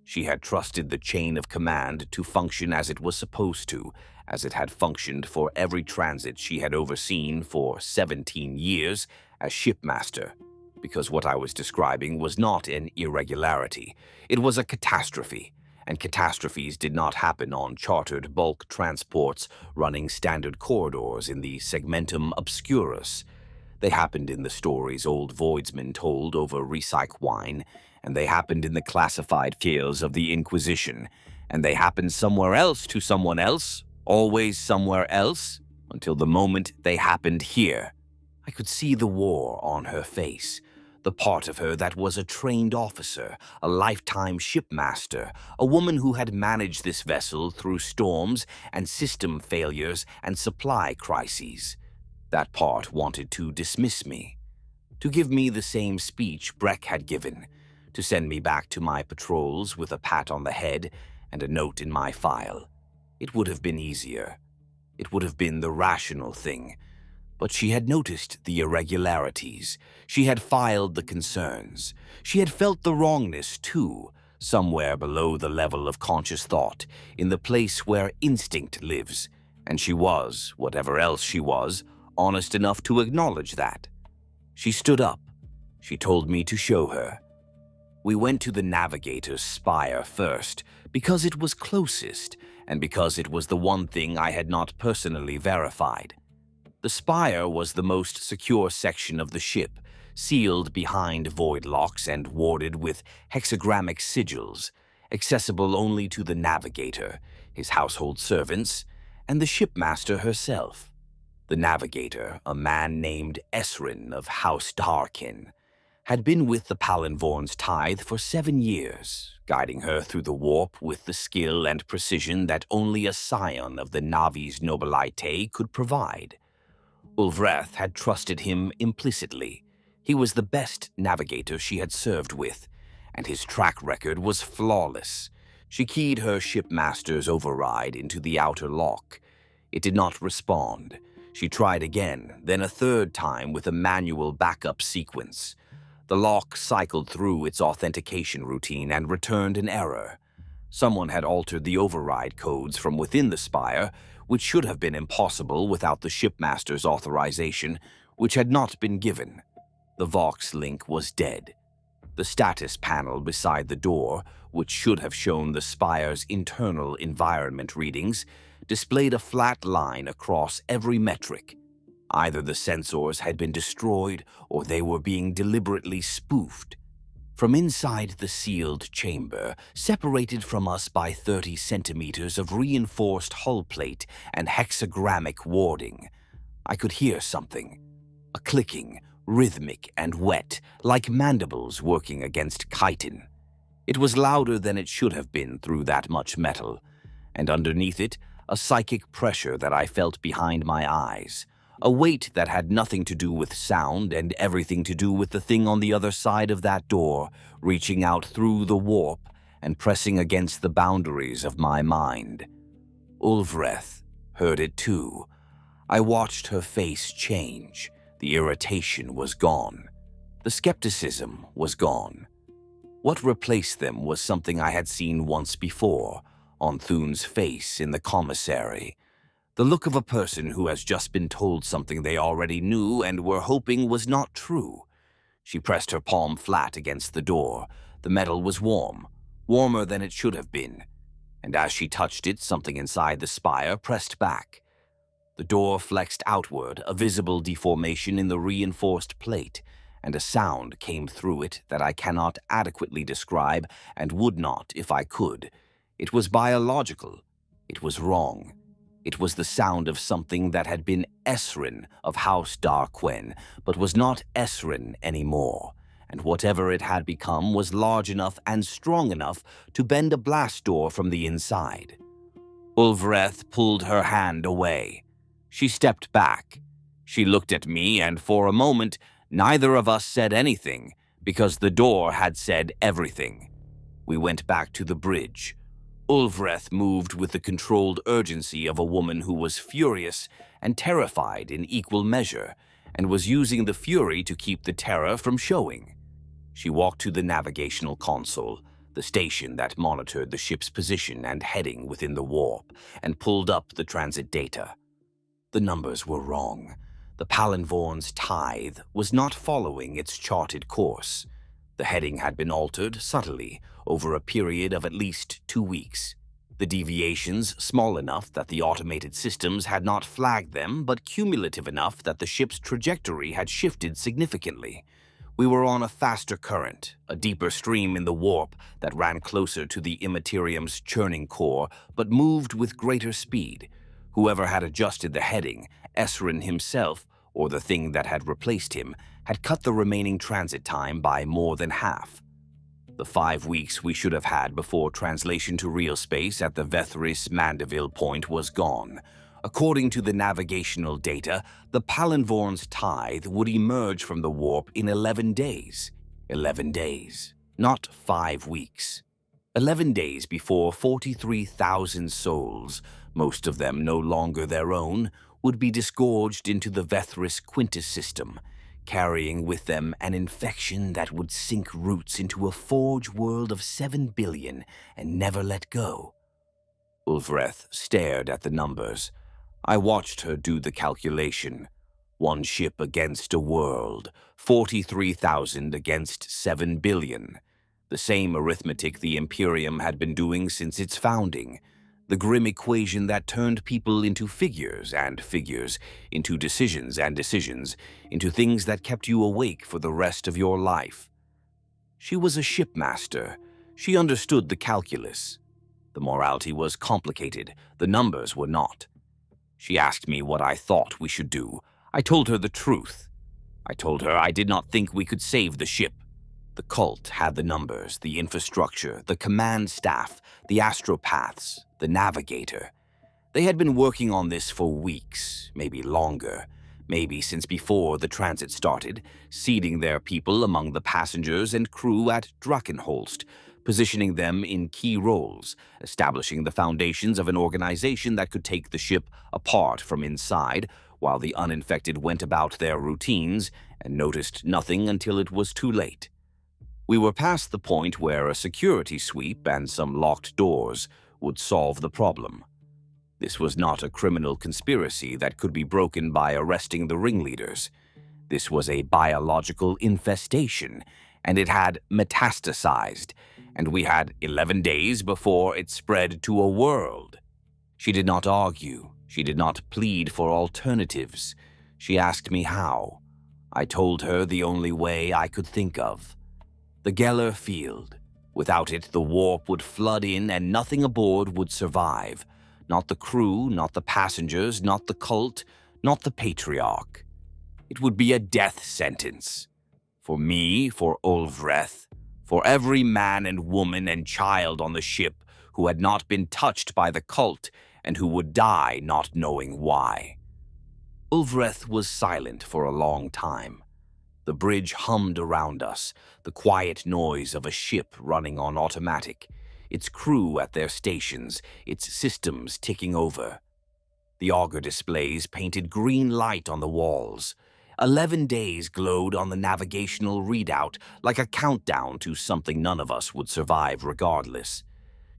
She had trusted the chain of command to function as it was supposed to, as it had functioned for every transit she had overseen for 17 years as shipmaster, because what I was describing was not an irregularity. It was a catastrophe, and catastrophes did not happen on chartered bulk transports running standard corridors in the segmentum obscurus. They happened in the stories old voidsmen told over recyc wine, and they happened in the classified files of the Inquisition, and they happened somewhere else to someone else, always somewhere else, until the moment they happened here. I could see the war on her face, the part of her that was a trained officer, a lifetime shipmaster, a woman who had managed this vessel through storms and system failures and supply crises. That part wanted to dismiss me, to give me the same speech Breck had given, to send me back to my patrols with a pat on the head and a note in my file. It would have been easier. It would have been the rational thing. But she had noticed the irregularities. She had filed the concerns. She had felt the wrongness, too, somewhere below the level of conscious thought, in the place where instinct lives. And she was, whatever else she was, honest enough to acknowledge that. She stood up. She told me to show her. We went to the navigator's spire first, because it was closest, and because it was the one thing I had not personally verified. The spire was the most secure section of the ship, sealed behind void locks and warded with hexagrammic sigils, accessible only to the navigator, his household servants, and the shipmaster herself. The navigator, a man named Esrin of House Darkin, had been with the Palinvorn's tithe for 7 years, guiding her through the warp with the skill and precision that only a scion of the Navis Nobilitae could provide. Ulvreth had trusted him implicitly. He was the best navigator she had served with, and his track record was flawless. She keyed her shipmaster's override into the outer lock. It did not respond. She tried again, then a third time with a manual backup sequence. The lock cycled through its authentication routine and returned an error. Someone had altered the override codes from within the spire, which should have been impossible without the shipmaster's authorization, which had not been given. The Vox link was dead. The status panel beside the door, which should have shown the spire's internal environment readings, displayed a flat line across every metric. Either the sensors had been destroyed or they were being deliberately spoofed. From inside the sealed chamber, separated from us by 30 centimeters of reinforced hull plate and hexagrammic warding, I could hear something. A clicking, rhythmic and wet, like mandibles working against chitin. It was louder than it should have been through that much metal, and underneath it, a psychic pressure that I felt behind my eyes. A weight that had nothing to do with sound and everything to do with the thing on the other side of that door, reaching out through the warp and pressing against the boundaries of my mind. Ulvreth heard it too. I watched her face change. The irritation was gone. The skepticism was gone. What replaced them was something I had seen once before, on Thune's face in the commissary. The look of a person who has just been told something they already knew and were hoping was not true. She pressed her palm flat against the door. The metal was warm, warmer than it should have been, and as she touched it, something inside the spire pressed back. The door flexed outward, a visible deformation in the reinforced plate, and a sound came through it that I cannot adequately describe and would not if I could. It was biological. It was wrong. It was the sound of something that had been Esrin of House Darquen, but was not Esrin anymore, and whatever it had become was large enough and strong enough to bend a blast door from the inside. Ulvreth pulled her hand away. She stepped back. She looked at me, and for a moment, neither of us said anything, because the door had said everything. We went back to the bridge. Ulvreth moved with the controlled urgency of a woman who was furious and terrified in equal measure, and was using the fury to keep the terror from showing. She walked to the navigational console, the station that monitored the ship's position and heading within the warp, and pulled up the transit data. The numbers were wrong. The Palinvorn's tithe was not following its charted course. The heading had been altered subtly over a period of at least 2 weeks. The deviations small enough that the automated systems had not flagged them, but cumulative enough that the ship's trajectory had shifted significantly. We were on a faster current, a deeper stream in the warp that ran closer to the Immaterium's churning core, but moved with greater speed. Whoever had adjusted the heading, Esrin himself, or the thing that had replaced him, had cut the remaining transit time by more than half. The 5 weeks we should have had before translation to real space at the Vethris Mandeville point was gone. According to the navigational data, the Palinvorn's tithe would emerge from the warp in 11 days. 11 days, not 5 weeks. 11 days before 43,000 souls, most of them no longer their own, would be disgorged into the Vethris Quintus system, carrying with them an infection that would sink roots into a forge world of 7 billion and never let go. Ulvreth stared at the numbers. I watched her do the calculation. 1 ship against a world, 43,000 against 7 billion. The same arithmetic the Imperium had been doing since its founding. The grim equation that turned people into figures and figures, into decisions and decisions, into things that kept you awake for the rest of your life. She was a shipmaster. She understood the calculus. The morality was complicated. The numbers were not. She asked me what I thought we should do. I told her the truth. I told her I did not think we could save the ship. The cult had the numbers, the infrastructure, the command staff, the astropaths, the navigator. They had been working on this for weeks, maybe longer, maybe since before the transit started, seeding their people among the passengers and crew at Drachenholst, positioning them in key roles, establishing the foundations of an organization that could take the ship apart from inside, while the uninfected went about their routines and noticed nothing until it was too late. We were past the point where a security sweep and some locked doors would solve the problem. This was not a criminal conspiracy that could be broken by arresting the ringleaders. This was a biological infestation, and it had metastasized, and we had 11 days before it spread to a world. She did not argue. She did not plead for alternatives. She asked me how. I told her the only way I could think of. The Geller field. Without it, the warp would flood in and nothing aboard would survive. Not the crew, not the passengers, not the cult, not the patriarch. It would be a death sentence. For me, for Ulvreth, for every man and woman and child on the ship who had not been touched by the cult and who would die not knowing why. Ulvreth was silent for a long time. The bridge hummed around us, the quiet noise of a ship running on automatic, its crew at their stations, its systems ticking over. The auger displays painted green light on the walls. 11 days glowed on the navigational readout like a countdown to something none of us would survive regardless.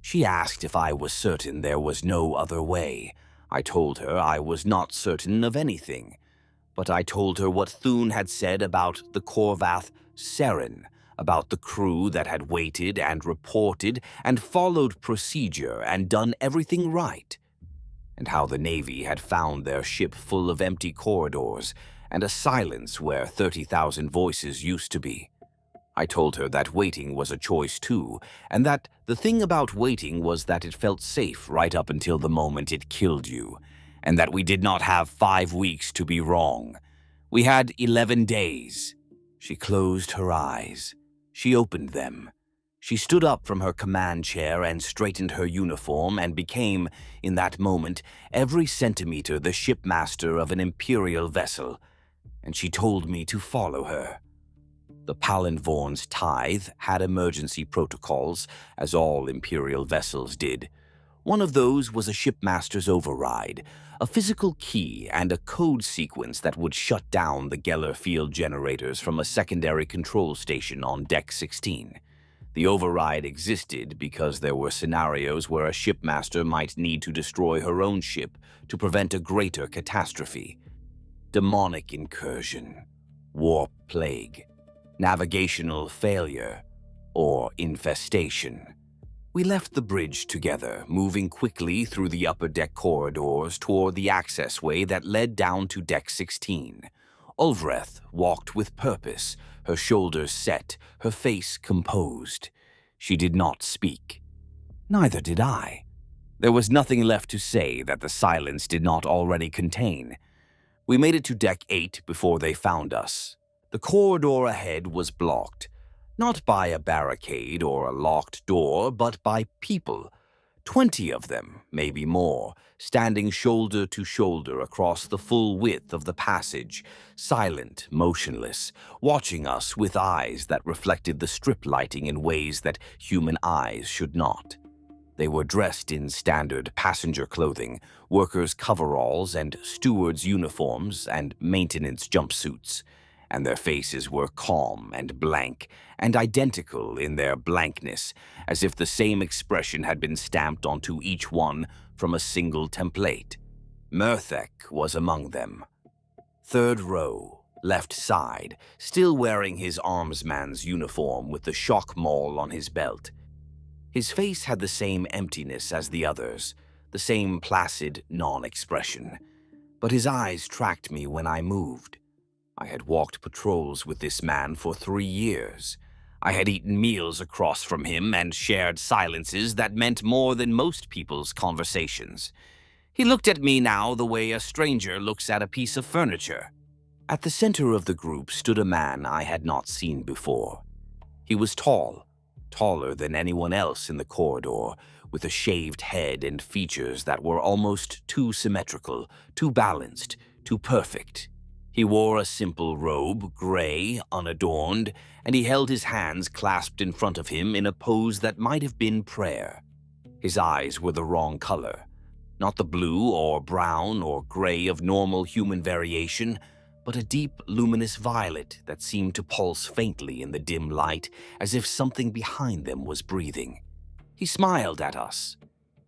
She asked if I was certain there was no other way. I told her I was not certain of anything. But I told her what Thune had said about the Korvath Seren, about the crew that had waited and reported and followed procedure and done everything right, and how the Navy had found their ship full of empty corridors and a silence where 30,000 voices used to be. I told her that waiting was a choice too, and that the thing about waiting was that it felt safe right up until the moment it killed you, and that we did not have 5 weeks to be wrong. We had 11 days. She closed her eyes. She opened them. She stood up from her command chair and straightened her uniform and became, in that moment, every centimeter the shipmaster of an Imperial vessel, and she told me to follow her. The Palinvorn's tithe had emergency protocols, as all Imperial vessels did. One of those was a shipmaster's override, a physical key and a code sequence that would shut down the Geller field generators from a secondary control station on Deck 16. The override existed because there were scenarios where a shipmaster might need to destroy her own ship to prevent a greater catastrophe. Demonic incursion. Warp plague. navigational failure, or infestation. We left the bridge together, moving quickly through the upper deck corridors toward the accessway that led down to Deck 16. Ulvreth walked with purpose, her shoulders set, her face composed. She did not speak. Neither did I. There was nothing left to say that the silence did not already contain. We made it to Deck 8 before they found us. The corridor ahead was blocked, not by a barricade or a locked door, but by people. 20 of them, maybe more, standing shoulder to shoulder across the full width of the passage, silent, motionless, watching us with eyes that reflected the strip lighting in ways that human eyes should not. They were dressed in standard passenger clothing, workers' coveralls and stewards' uniforms and maintenance jumpsuits, and their faces were calm and blank and identical in their blankness, as if the same expression had been stamped onto each one from a single template. Murthek was among them. Third row, left side, still wearing his armsman's uniform with the shock maul on his belt. His face had the same emptiness as the others, the same placid non-expression. But his eyes tracked me when I moved. I had walked patrols with this man for 3 years. I had eaten meals across from him and shared silences that meant more than most people's conversations. He looked at me now the way a stranger looks at a piece of furniture. At the center of the group stood a man I had not seen before. He was tall, taller than anyone else in the corridor, with a shaved head and features that were almost too symmetrical, too balanced, too perfect. He wore a simple robe, gray, unadorned, and he held his hands clasped in front of him in a pose that might have been prayer. His eyes were the wrong color, not the blue or brown or gray of normal human variation, but a deep, luminous violet that seemed to pulse faintly in the dim light, as if something behind them was breathing. He smiled at us.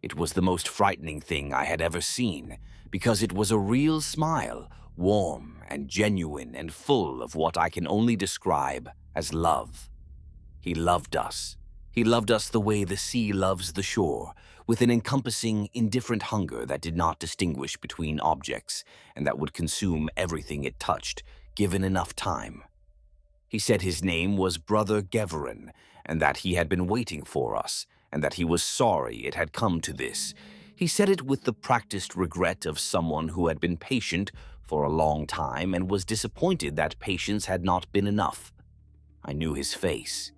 It was the most frightening thing I had ever seen, because it was a real smile, warm and genuine and full of what I can only describe as love. He loved us. He loved us the way the sea loves the shore, with an encompassing, indifferent hunger that did not distinguish between objects and that would consume everything it touched, given enough time. He said his name was Brother Geverin, and that he had been waiting for us, and that he was sorry it had come to this. He said it with the practiced regret of someone who had been patient for a long time and was disappointed that patience had not been enough. I knew his face.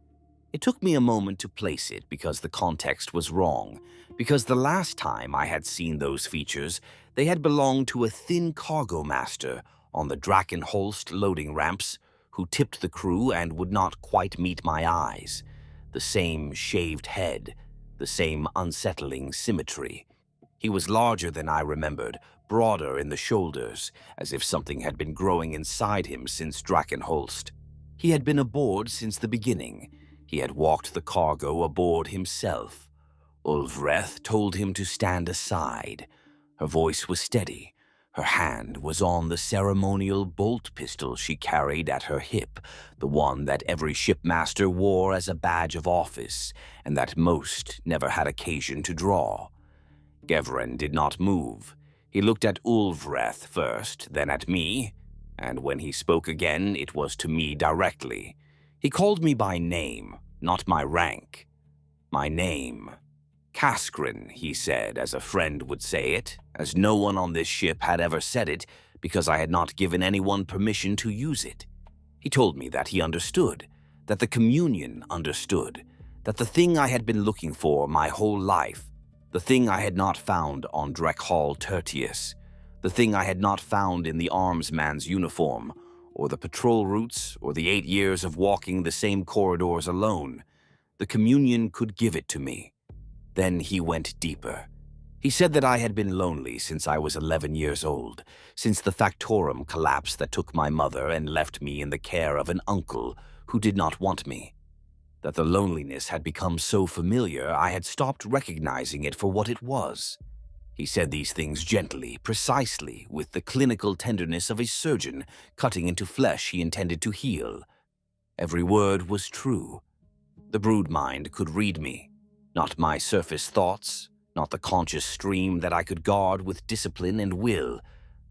It took me a moment to place it because the context was wrong, because the last time I had seen those features, they had belonged to a thin cargo master on the Drachenholst loading ramps who tipped the crew and would not quite meet my eyes. The same shaved head, the same unsettling symmetry. He was larger than I remembered, broader in the shoulders, as if something had been growing inside him since Drachenholst. He had been aboard since the beginning. He had walked the cargo aboard himself. Ulvreth told him to stand aside. Her voice was steady. Her hand was on the ceremonial bolt pistol she carried at her hip, the one that every shipmaster wore as a badge of office, and that most never had occasion to draw. Geverin did not move. He looked at Ulvreth first, then at me, and when he spoke again, it was to me directly. He called me by name, not my rank. My name. Kaskrin, he said, as a friend would say it, as no one on this ship had ever said it, because I had not given anyone permission to use it. He told me that he understood, that the communion understood, that the thing I had been looking for my whole life, the thing I had not found on Drekhal Tertius, the thing I had not found in the armsman's uniform, or the patrol routes, or the 8 years of walking the same corridors alone. The communion could give it to me. Then he went deeper. He said that I had been lonely since I was 11 years old, since the factorum collapse that took my mother and left me in the care of an uncle who did not want me. That the loneliness had become so familiar I had stopped recognizing it for what it was. He said these things gently, precisely, with the clinical tenderness of a surgeon cutting into flesh he intended to heal. Every word was true. The brood mind could read me, not my surface thoughts, not the conscious stream that I could guard with discipline and will,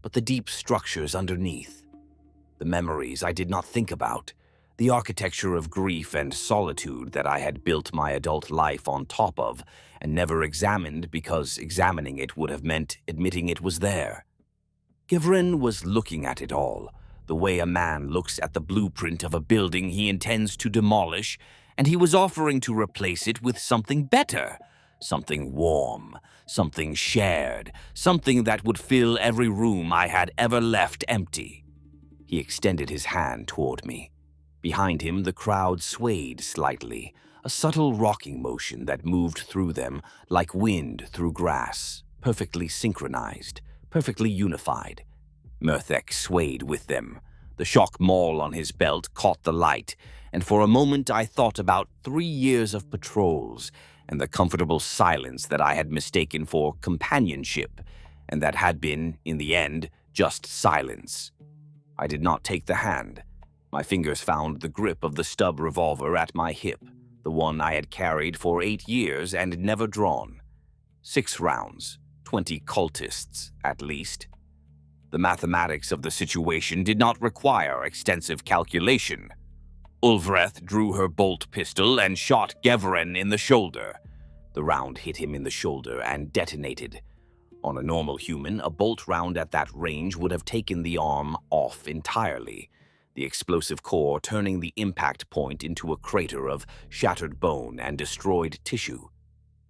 but the deep structures underneath. The memories I did not think about, the architecture of grief and solitude that I had built my adult life on top of and never examined because examining it would have meant admitting it was there. Givren was looking at it all, the way a man looks at the blueprint of a building he intends to demolish, and he was offering to replace it with something better, something warm, something shared, something that would fill every room I had ever left empty. He extended his hand toward me. Behind him, the crowd swayed slightly, a subtle rocking motion that moved through them like wind through grass, perfectly synchronized, perfectly unified. Murthek swayed with them. The shock maul on his belt caught the light, and for a moment I thought about 3 years of patrols and the comfortable silence that I had mistaken for companionship, and that had been, in the end, just silence. I did not take the hand. My fingers found the grip of the stub revolver at my hip, the one I had carried for 8 years and never drawn. 6 rounds, 20 cultists, at least. The mathematics of the situation did not require extensive calculation. Ulvreth drew her bolt pistol and shot Gevren in the shoulder. The round hit him in the shoulder and detonated. On a normal human, a bolt round at that range would have taken the arm off entirely, the explosive core turning the impact point into a crater of shattered bone and destroyed tissue.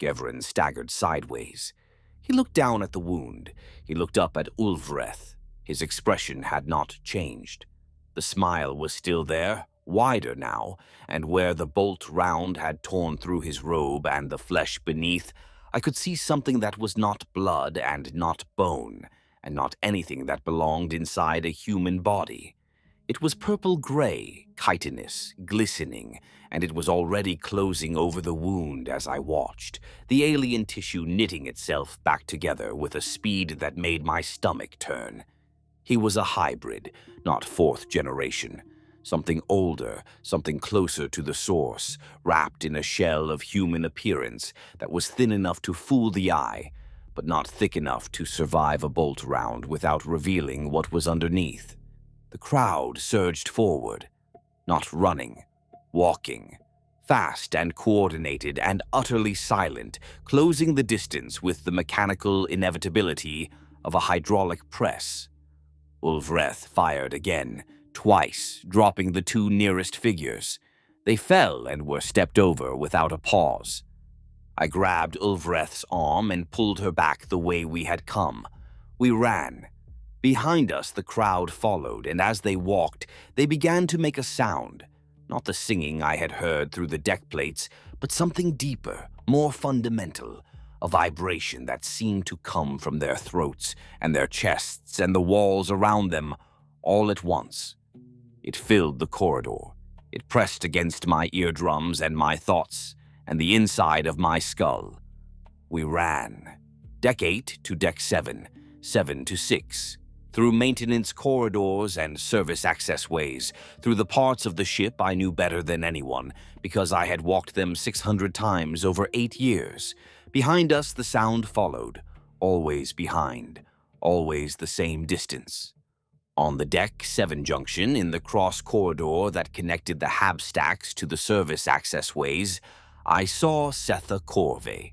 Gevren staggered sideways. He looked down at the wound. He looked up at Ulvreth. His expression had not changed. The smile was still there, wider now, and where the bolt round had torn through his robe and the flesh beneath, I could see something that was not blood and not bone, and not anything that belonged inside a human body. It was purple-gray, chitinous, glistening, and it was already closing over the wound as I watched, the alien tissue knitting itself back together with a speed that made my stomach turn. He was a hybrid, not 4th generation. Something older, something closer to the source, wrapped in a shell of human appearance that was thin enough to fool the eye, but not thick enough to survive a bolt round without revealing what was underneath. The crowd surged forward, not running, walking, fast and coordinated and utterly silent, closing the distance with the mechanical inevitability of a hydraulic press. Ulvreth fired again, twice, dropping the 2 nearest figures. They fell and were stepped over without a pause. I grabbed Ulvreth's arm and pulled her back the way we had come. We ran. Behind us, the crowd followed, and as they walked, they began to make a sound. Not the singing I had heard through the deck plates, but something deeper, more fundamental, a vibration that seemed to come from their throats and their chests and the walls around them all at once. It filled the corridor. It pressed against my eardrums and my thoughts, and the inside of my skull. We ran. Deck 8 to Deck 7, 7 to 6, through maintenance corridors and service access ways, through the parts of the ship I knew better than anyone, because I had walked them 600 times over 8 years. Behind us, the sound followed, always behind, always the same distance. On the Deck 7 junction, in the cross corridor that connected the hab-stacks to the service access ways, I saw Setha Corvey.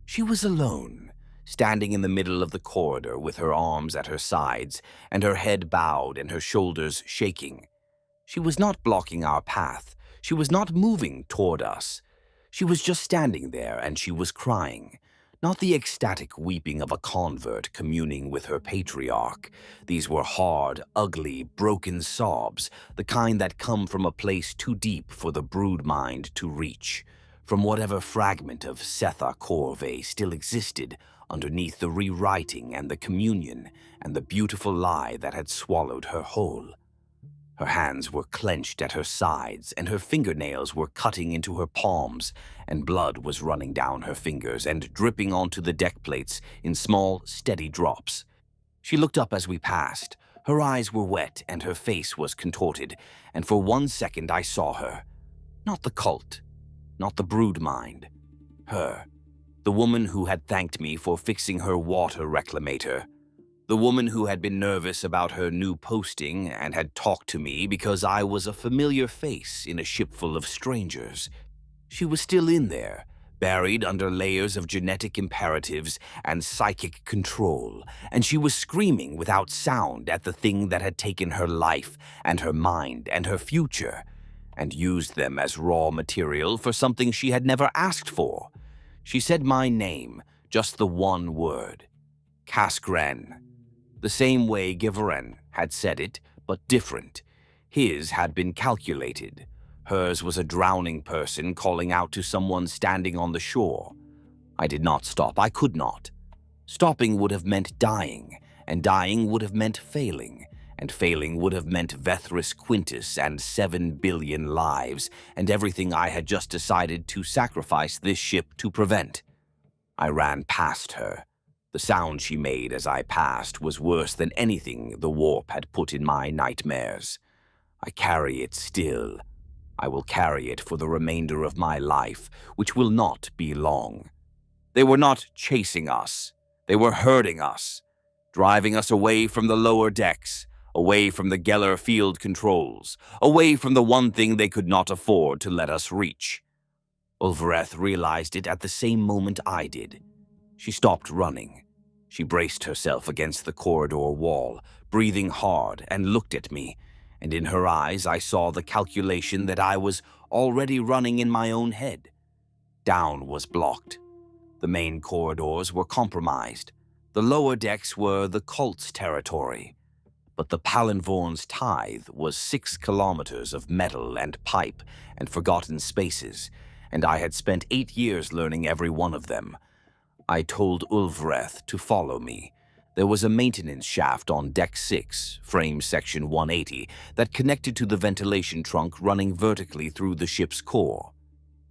She was alone, standing in the middle of the corridor with her arms at her sides and her head bowed and her shoulders shaking. She was not blocking our path. She was not moving toward us. She was just standing there, and she was crying. Not the ecstatic weeping of a convert communing with her patriarch. These were hard, ugly, broken sobs, the kind that come from a place too deep for the brood mind to reach, from whatever fragment of Setha Corvey still existed underneath the rewriting and the communion and the beautiful lie that had swallowed her whole. Her hands were clenched at her sides, and her fingernails were cutting into her palms, and blood was running down her fingers and dripping onto the deck plates in small, steady drops. She looked up as we passed, Her eyes were wet and her face was contorted, and for 1 second I saw her. Not the cult, not the brood mind. Her. The woman who had thanked me for fixing her water reclamator. The woman who had been nervous about her new posting and had talked to me because I was a familiar face in a ship full of strangers. She was still in there, buried under layers of genetic imperatives and psychic control, and she was screaming without sound at the thing that had taken her life and her mind and her future, and used them as raw material for something she had never asked for. She said my name, just the one word. Kaskren. The same way Giveren had said it, but different. His had been calculated. Hers was a drowning person calling out to someone standing on the shore. I did not stop. I could not. Stopping would have meant dying, and dying would have meant failing, and failing would have meant Vethris Quintus and 7 billion lives, and everything I had just decided to sacrifice this ship to prevent. I ran past her. The sound she made as I passed was worse than anything the warp had put in my nightmares. I carry it still. I will carry it for the remainder of my life, which will not be long. They were not chasing us. They were herding us, driving us away from the lower decks, away from the Geller field controls, away from the one thing they could not afford to let us reach. Ulvereth realized it at the same moment I did. She stopped running. She braced herself against the corridor wall, breathing hard, and looked at me, and in her eyes I saw the calculation that I was already running in my own head. Down was blocked. The main corridors were compromised. The lower decks were the cult's territory. But the Palinvorn's tithe was 6 kilometers of metal and pipe and forgotten spaces, and I had spent 8 years learning every one of them. I told Ulvereth to follow me. There was a maintenance shaft on Deck 6, frame section 180, that connected to the ventilation trunk running vertically through the ship's core.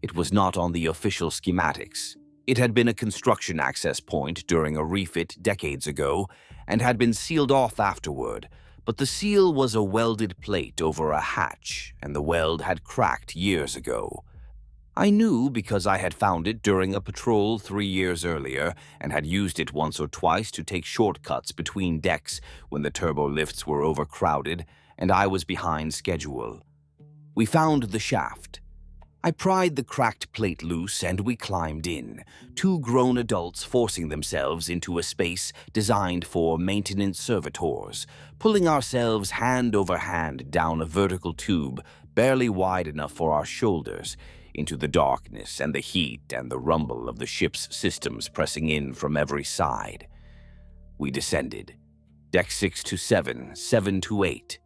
It was not on the official schematics. It had been a construction access point during a refit decades ago and had been sealed off afterward, but the seal was a welded plate over a hatch, and the weld had cracked years ago. I knew because I had found it during a patrol 3 years earlier and had used it once or twice to take shortcuts between decks when the turbo lifts were overcrowded and I was behind schedule. We found the shaft. I pried the cracked plate loose and we climbed in, 2 grown adults forcing themselves into a space designed for maintenance servitors, pulling ourselves hand over hand down a vertical tube barely wide enough for our shoulders, into the darkness and the heat and the rumble of the ship's systems pressing in from every side. We descended. Deck 6 to 7, 7 to 8.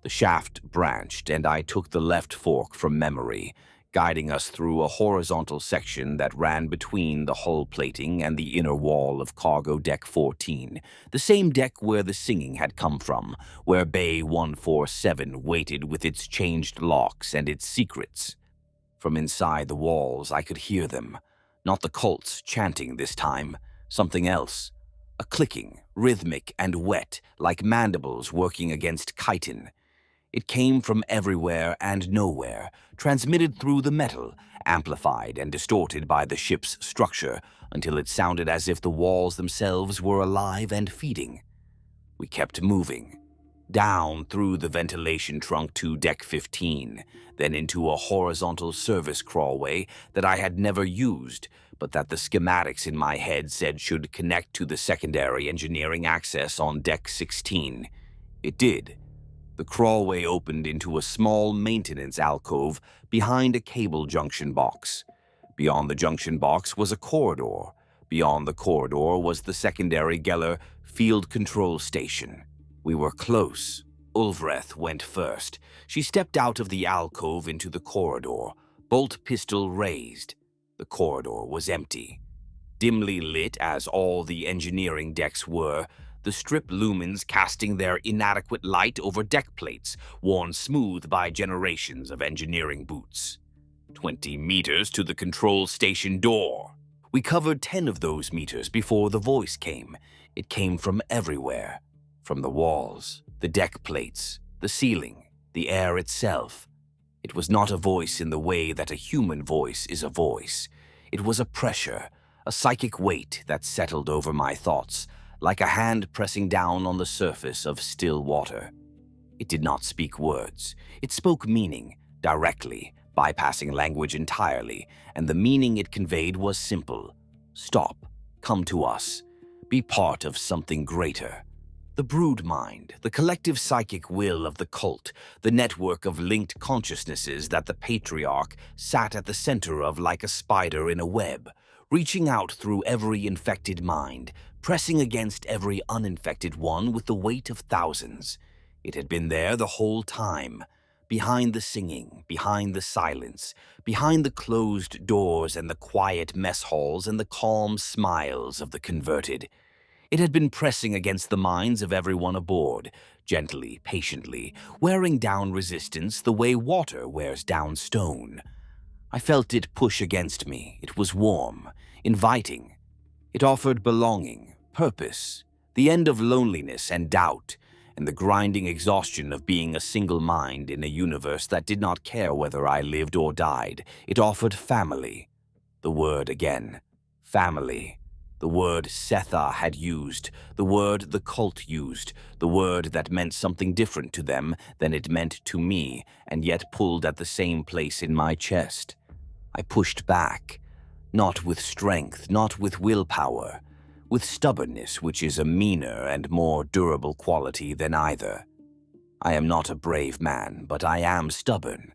The shaft branched and I took the left fork from memory, guiding us through a horizontal section that ran between the hull plating and the inner wall of cargo deck 14, the same deck where the singing had come from, where Bay 147 waited with its changed locks and its secrets. From inside the walls, I could hear them. Not the cults chanting this time, something else. A clicking, rhythmic and wet, like mandibles working against chitin. It came from everywhere and nowhere, transmitted through the metal, amplified and distorted by the ship's structure, until it sounded as if the walls themselves were alive and feeding. We kept moving. Down through the ventilation trunk to Deck 15, then into a horizontal service crawlway that I had never used, but that the schematics in my head said should connect to the secondary engineering access on Deck 16. It did. The crawlway opened into a small maintenance alcove behind a cable junction box. Beyond the junction box was a corridor. Beyond the corridor was the secondary Geller field control station. We were close. Ulvereth went first. She stepped out of the alcove into the corridor, bolt pistol raised. The corridor was empty. Dimly lit as all the engineering decks were, the strip lumens casting their inadequate light over deck plates, worn smooth by generations of engineering boots. 20 meters to the control station door. We covered 10 of those meters before the voice came. It came from everywhere. From the walls, The deck plates, the ceiling, the air itself. It was not a voice in the way that a human voice is a voice. It was a pressure, a psychic weight that settled over my thoughts, like a hand pressing down on the surface of still water. It did not speak words. It spoke meaning, directly, bypassing language entirely, and the meaning it conveyed was simple. Stop. Come to us. Be part of something greater. The brood mind, the collective psychic will of the cult, the network of linked consciousnesses that the patriarch sat at the center of like a spider in a web, reaching out through every infected mind, pressing against every uninfected one with the weight of thousands. It had been there the whole time, behind the singing, behind the silence, behind the closed doors and the quiet mess halls and the calm smiles of the converted. It had been pressing against the minds of everyone aboard, gently, patiently, wearing down resistance the way water wears down stone. I felt it push against me. It was warm, inviting. It offered belonging, purpose, the end of loneliness and doubt, and the grinding exhaustion of being a single mind in a universe that did not care whether I lived or died. It offered family. The word again. Family. The word Setha had used, the word the cult used, the word that meant something different to them than it meant to me, and yet pulled at the same place in my chest. I pushed back, not with strength, not with willpower, with stubbornness, which is a meaner and more durable quality than either. I am not a brave man, but I am stubborn,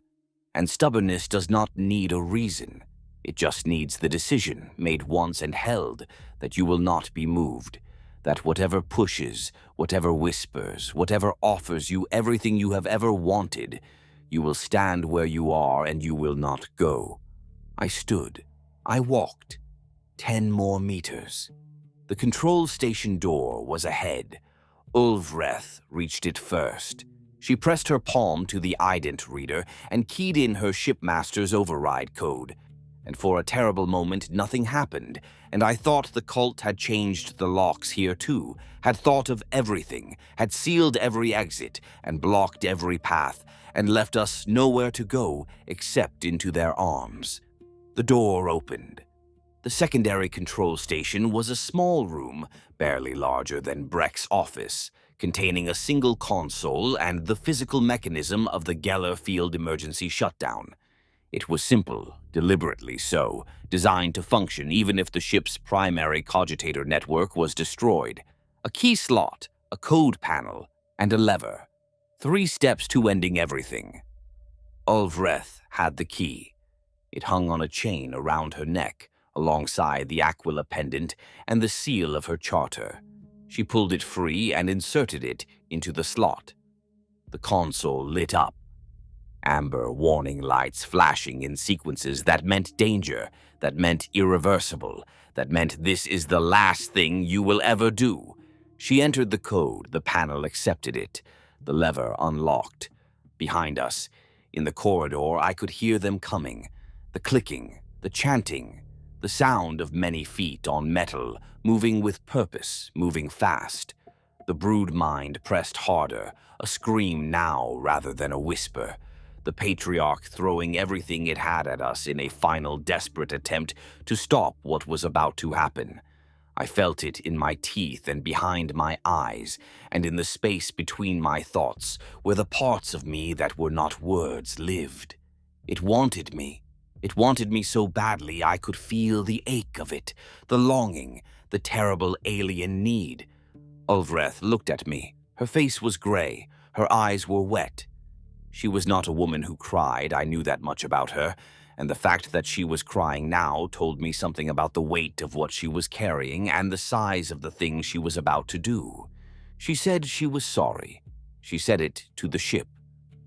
and stubbornness does not need a reason. It just needs the decision, made once and held, that you will not be moved, that whatever pushes, whatever whispers, whatever offers you everything you have ever wanted, you will stand where you are and you will not go. I stood. I walked. 10 more meters. The control station door was ahead. Ulvreth reached it first. She pressed her palm to the ident reader and keyed in her shipmaster's override code. And for a terrible moment, nothing happened, and I thought the cult had changed the locks here too, had thought of everything, had sealed every exit, and blocked every path, and left us nowhere to go except into their arms. The door opened. The secondary control station was a small room, barely larger than Breck's office, containing a single console and the physical mechanism of the Geller field emergency shutdown. It was simple, deliberately so, designed to function even if the ship's primary cogitator network was destroyed. A key slot, a code panel, and a lever. 3 steps to ending everything. Ulvreth had the key. It hung on a chain around her neck, alongside the Aquila pendant and the seal of her charter. She pulled it free and inserted it into the slot. The console lit up. Amber warning lights flashing in sequences that meant danger, that meant irreversible, that meant this is the last thing you will ever do. She entered the code, the panel accepted it, the lever unlocked. Behind us, in the corridor, I could hear them coming, the clicking, the chanting, the sound of many feet on metal, moving with purpose, moving fast. The brood mind pressed harder, a scream now rather than a whisper. The patriarch throwing everything it had at us in a final desperate attempt to stop what was about to happen. I felt it in my teeth and behind my eyes, and in the space between my thoughts, where the parts of me that were not words lived. It wanted me. It wanted me so badly I could feel the ache of it, the longing, the terrible alien need. Ulvreth looked at me. Her face was gray. Her eyes were wet. She was not a woman who cried, I knew that much about her, and the fact that she was crying now told me something about the weight of what she was carrying and the size of the thing she was about to do. She said she was sorry. She said it to the ship,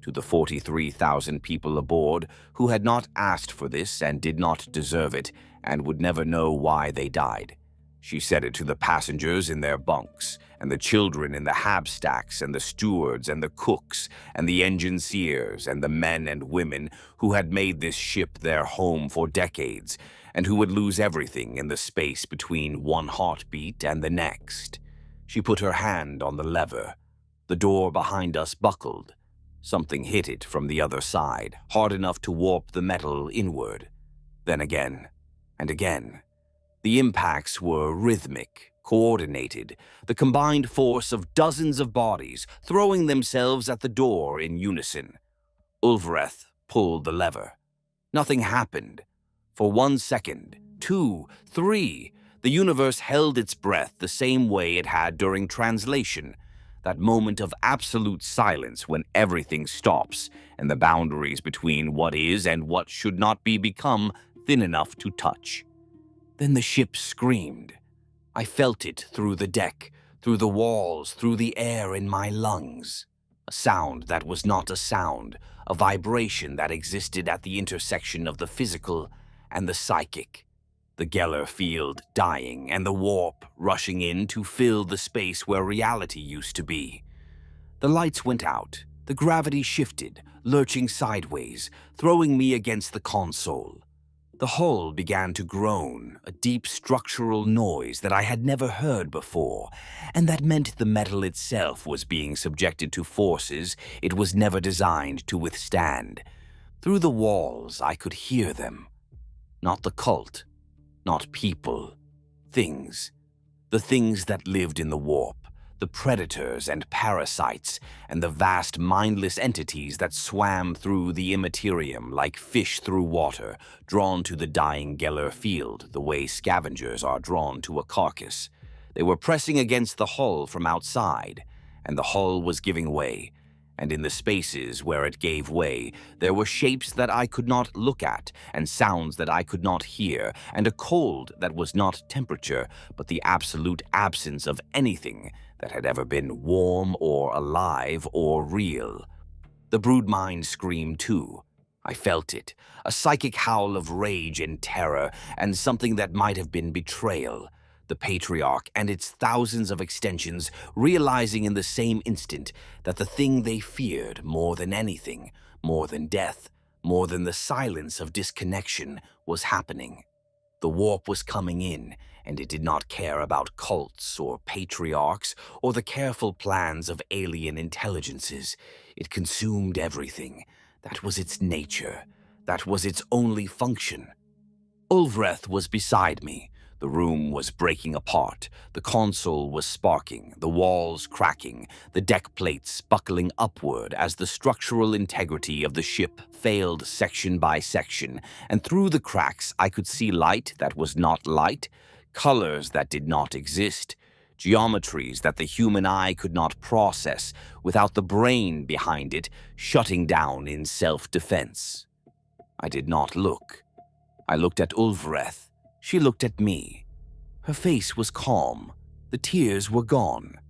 to the 43,000 people aboard who had not asked for this and did not deserve it and would never know why they died. She said it to the passengers in their bunks, and the children in the hab-stacks, and the stewards, and the cooks, and the engineers, and the men and women who had made this ship their home for decades, and who would lose everything in the space between one heartbeat and the next. She put her hand on the lever. The door behind us buckled. Something hit it from the other side, hard enough to warp the metal inward. Then again, and again. The impacts were rhythmic, coordinated, the combined force of dozens of bodies throwing themselves at the door in unison. Ulvreth pulled the lever. Nothing happened. For 1 second, 2, 3, the universe held its breath the same way it had during translation, that moment of absolute silence when everything stops and the boundaries between what is and what should not be become thin enough to touch. Then the ship screamed. I felt it through the deck, through the walls, through the air in my lungs. A sound that was not a sound, a vibration that existed at the intersection of the physical and the psychic. The Geller field dying and the warp rushing in to fill the space where reality used to be. The lights went out, the gravity shifted, lurching sideways, throwing me against the console. The hull began to groan, a deep structural noise that I had never heard before, and that meant the metal itself was being subjected to forces it was never designed to withstand. Through the walls, I could hear them. Not the cult, not people, things. The things that lived in the warp, the predators and parasites, and the vast mindless entities that swam through the immaterium like fish through water, drawn to the dying Geller field the way scavengers are drawn to a carcass. They were pressing against the hull from outside, and the hull was giving way. And in the spaces where it gave way, there were shapes that I could not look at, and sounds that I could not hear, and a cold that was not temperature, but the absolute absence of anything that had ever been warm or alive or real. The broodmind screamed too. I felt it, a psychic howl of rage and terror, and something that might have been betrayal. The Patriarch and its thousands of extensions realizing in the same instant that the thing they feared more than anything, more than death, more than the silence of disconnection, was happening. The warp was coming in, and it did not care about cults or patriarchs or the careful plans of alien intelligences. It consumed everything. That was its nature. That was its only function. Ulvreth was beside me. The room was breaking apart. The console was sparking, the walls cracking, the deck plates buckling upward as the structural integrity of the ship failed section by section, and through the cracks I could see light that was not light, colors that did not exist, geometries that the human eye could not process without the brain behind it shutting down in self-defense. I did not look. I looked at Ulvreth. She looked at me. Her face was calm. The tears were gone.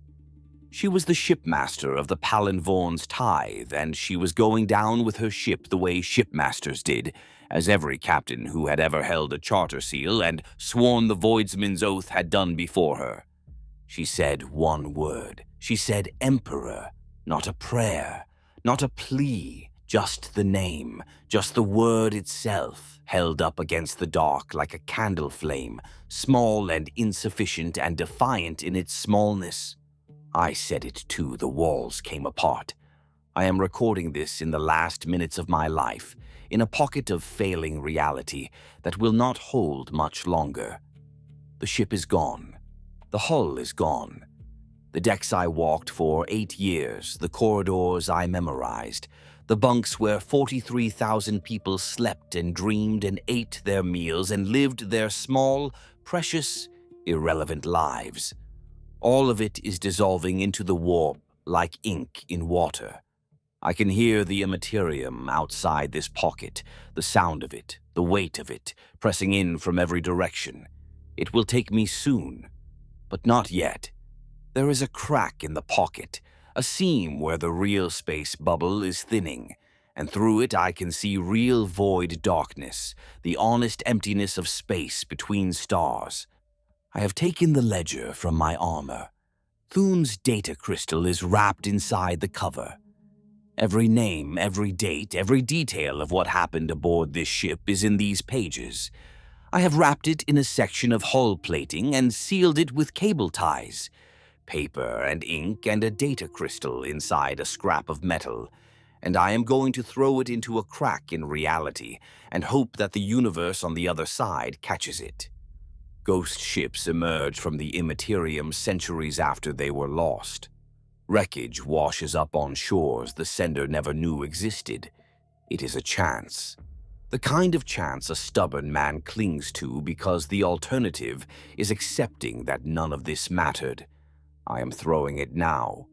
She was the shipmaster of the Palinvorn's tithe, and she was going down with her ship the way shipmasters did, as every captain who had ever held a charter seal and sworn the Voidsman's oath had done before her. She said one word. She said Emperor, not a prayer, not a plea, just the name, just the word itself, held up against the dark like a candle flame, small and insufficient and defiant in its smallness. I said it too. The walls came apart. I am recording this in the last minutes of my life, in a pocket of failing reality that will not hold much longer. The ship is gone. The hull is gone. The decks I walked for 8 years, the corridors I memorized, the bunks where 43,000 people slept and dreamed and ate their meals and lived their small, precious, irrelevant lives. All of it is dissolving into the warp like ink in water. I can hear the immaterium outside this pocket, the sound of it, the weight of it, pressing in from every direction. It will take me soon, but not yet. There is a crack in the pocket, a seam where the real space bubble is thinning, and through it I can see real void darkness, the honest emptiness of space between stars. I have taken the ledger from my armor. Thune's data crystal is wrapped inside the cover. Every name, every date, every detail of what happened aboard this ship is in these pages. I have wrapped it in a section of hull plating and sealed it with cable ties. paper and ink and a data crystal inside a scrap of metal, and I am going to throw it into a crack in reality and hope that the universe on the other side catches it. Ghost ships emerge from the immaterium centuries after they were lost. Wreckage washes up on shores the sender never knew existed. It is a chance. The kind of chance a stubborn man clings to because the alternative is accepting that none of this mattered. I am throwing it now.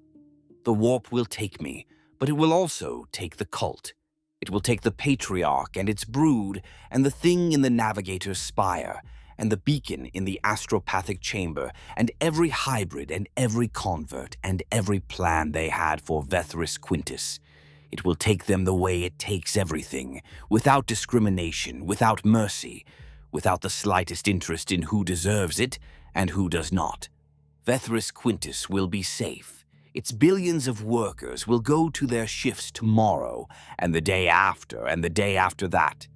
The warp will take me, but it will also take the cult. It will take the patriarch and its brood, and the thing in the navigator's spire, and the beacon in the astropathic chamber, and every hybrid and every convert, and every plan they had for Vethris Quintus. It will take them the way it takes everything, without discrimination, without mercy, without the slightest interest in who deserves it and who does not. Vethris Quintus will be safe. Its billions of workers will go to their shifts tomorrow, and the day after, and the day after that,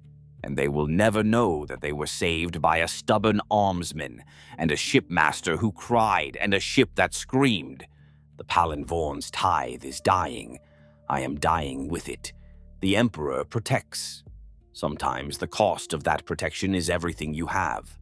and they will never know that they were saved by a stubborn almsman, and a shipmaster who cried, and a ship that screamed. The Palinvorn's tithe is dying. I am dying with it. The Emperor protects. Sometimes the cost of that protection is everything you have.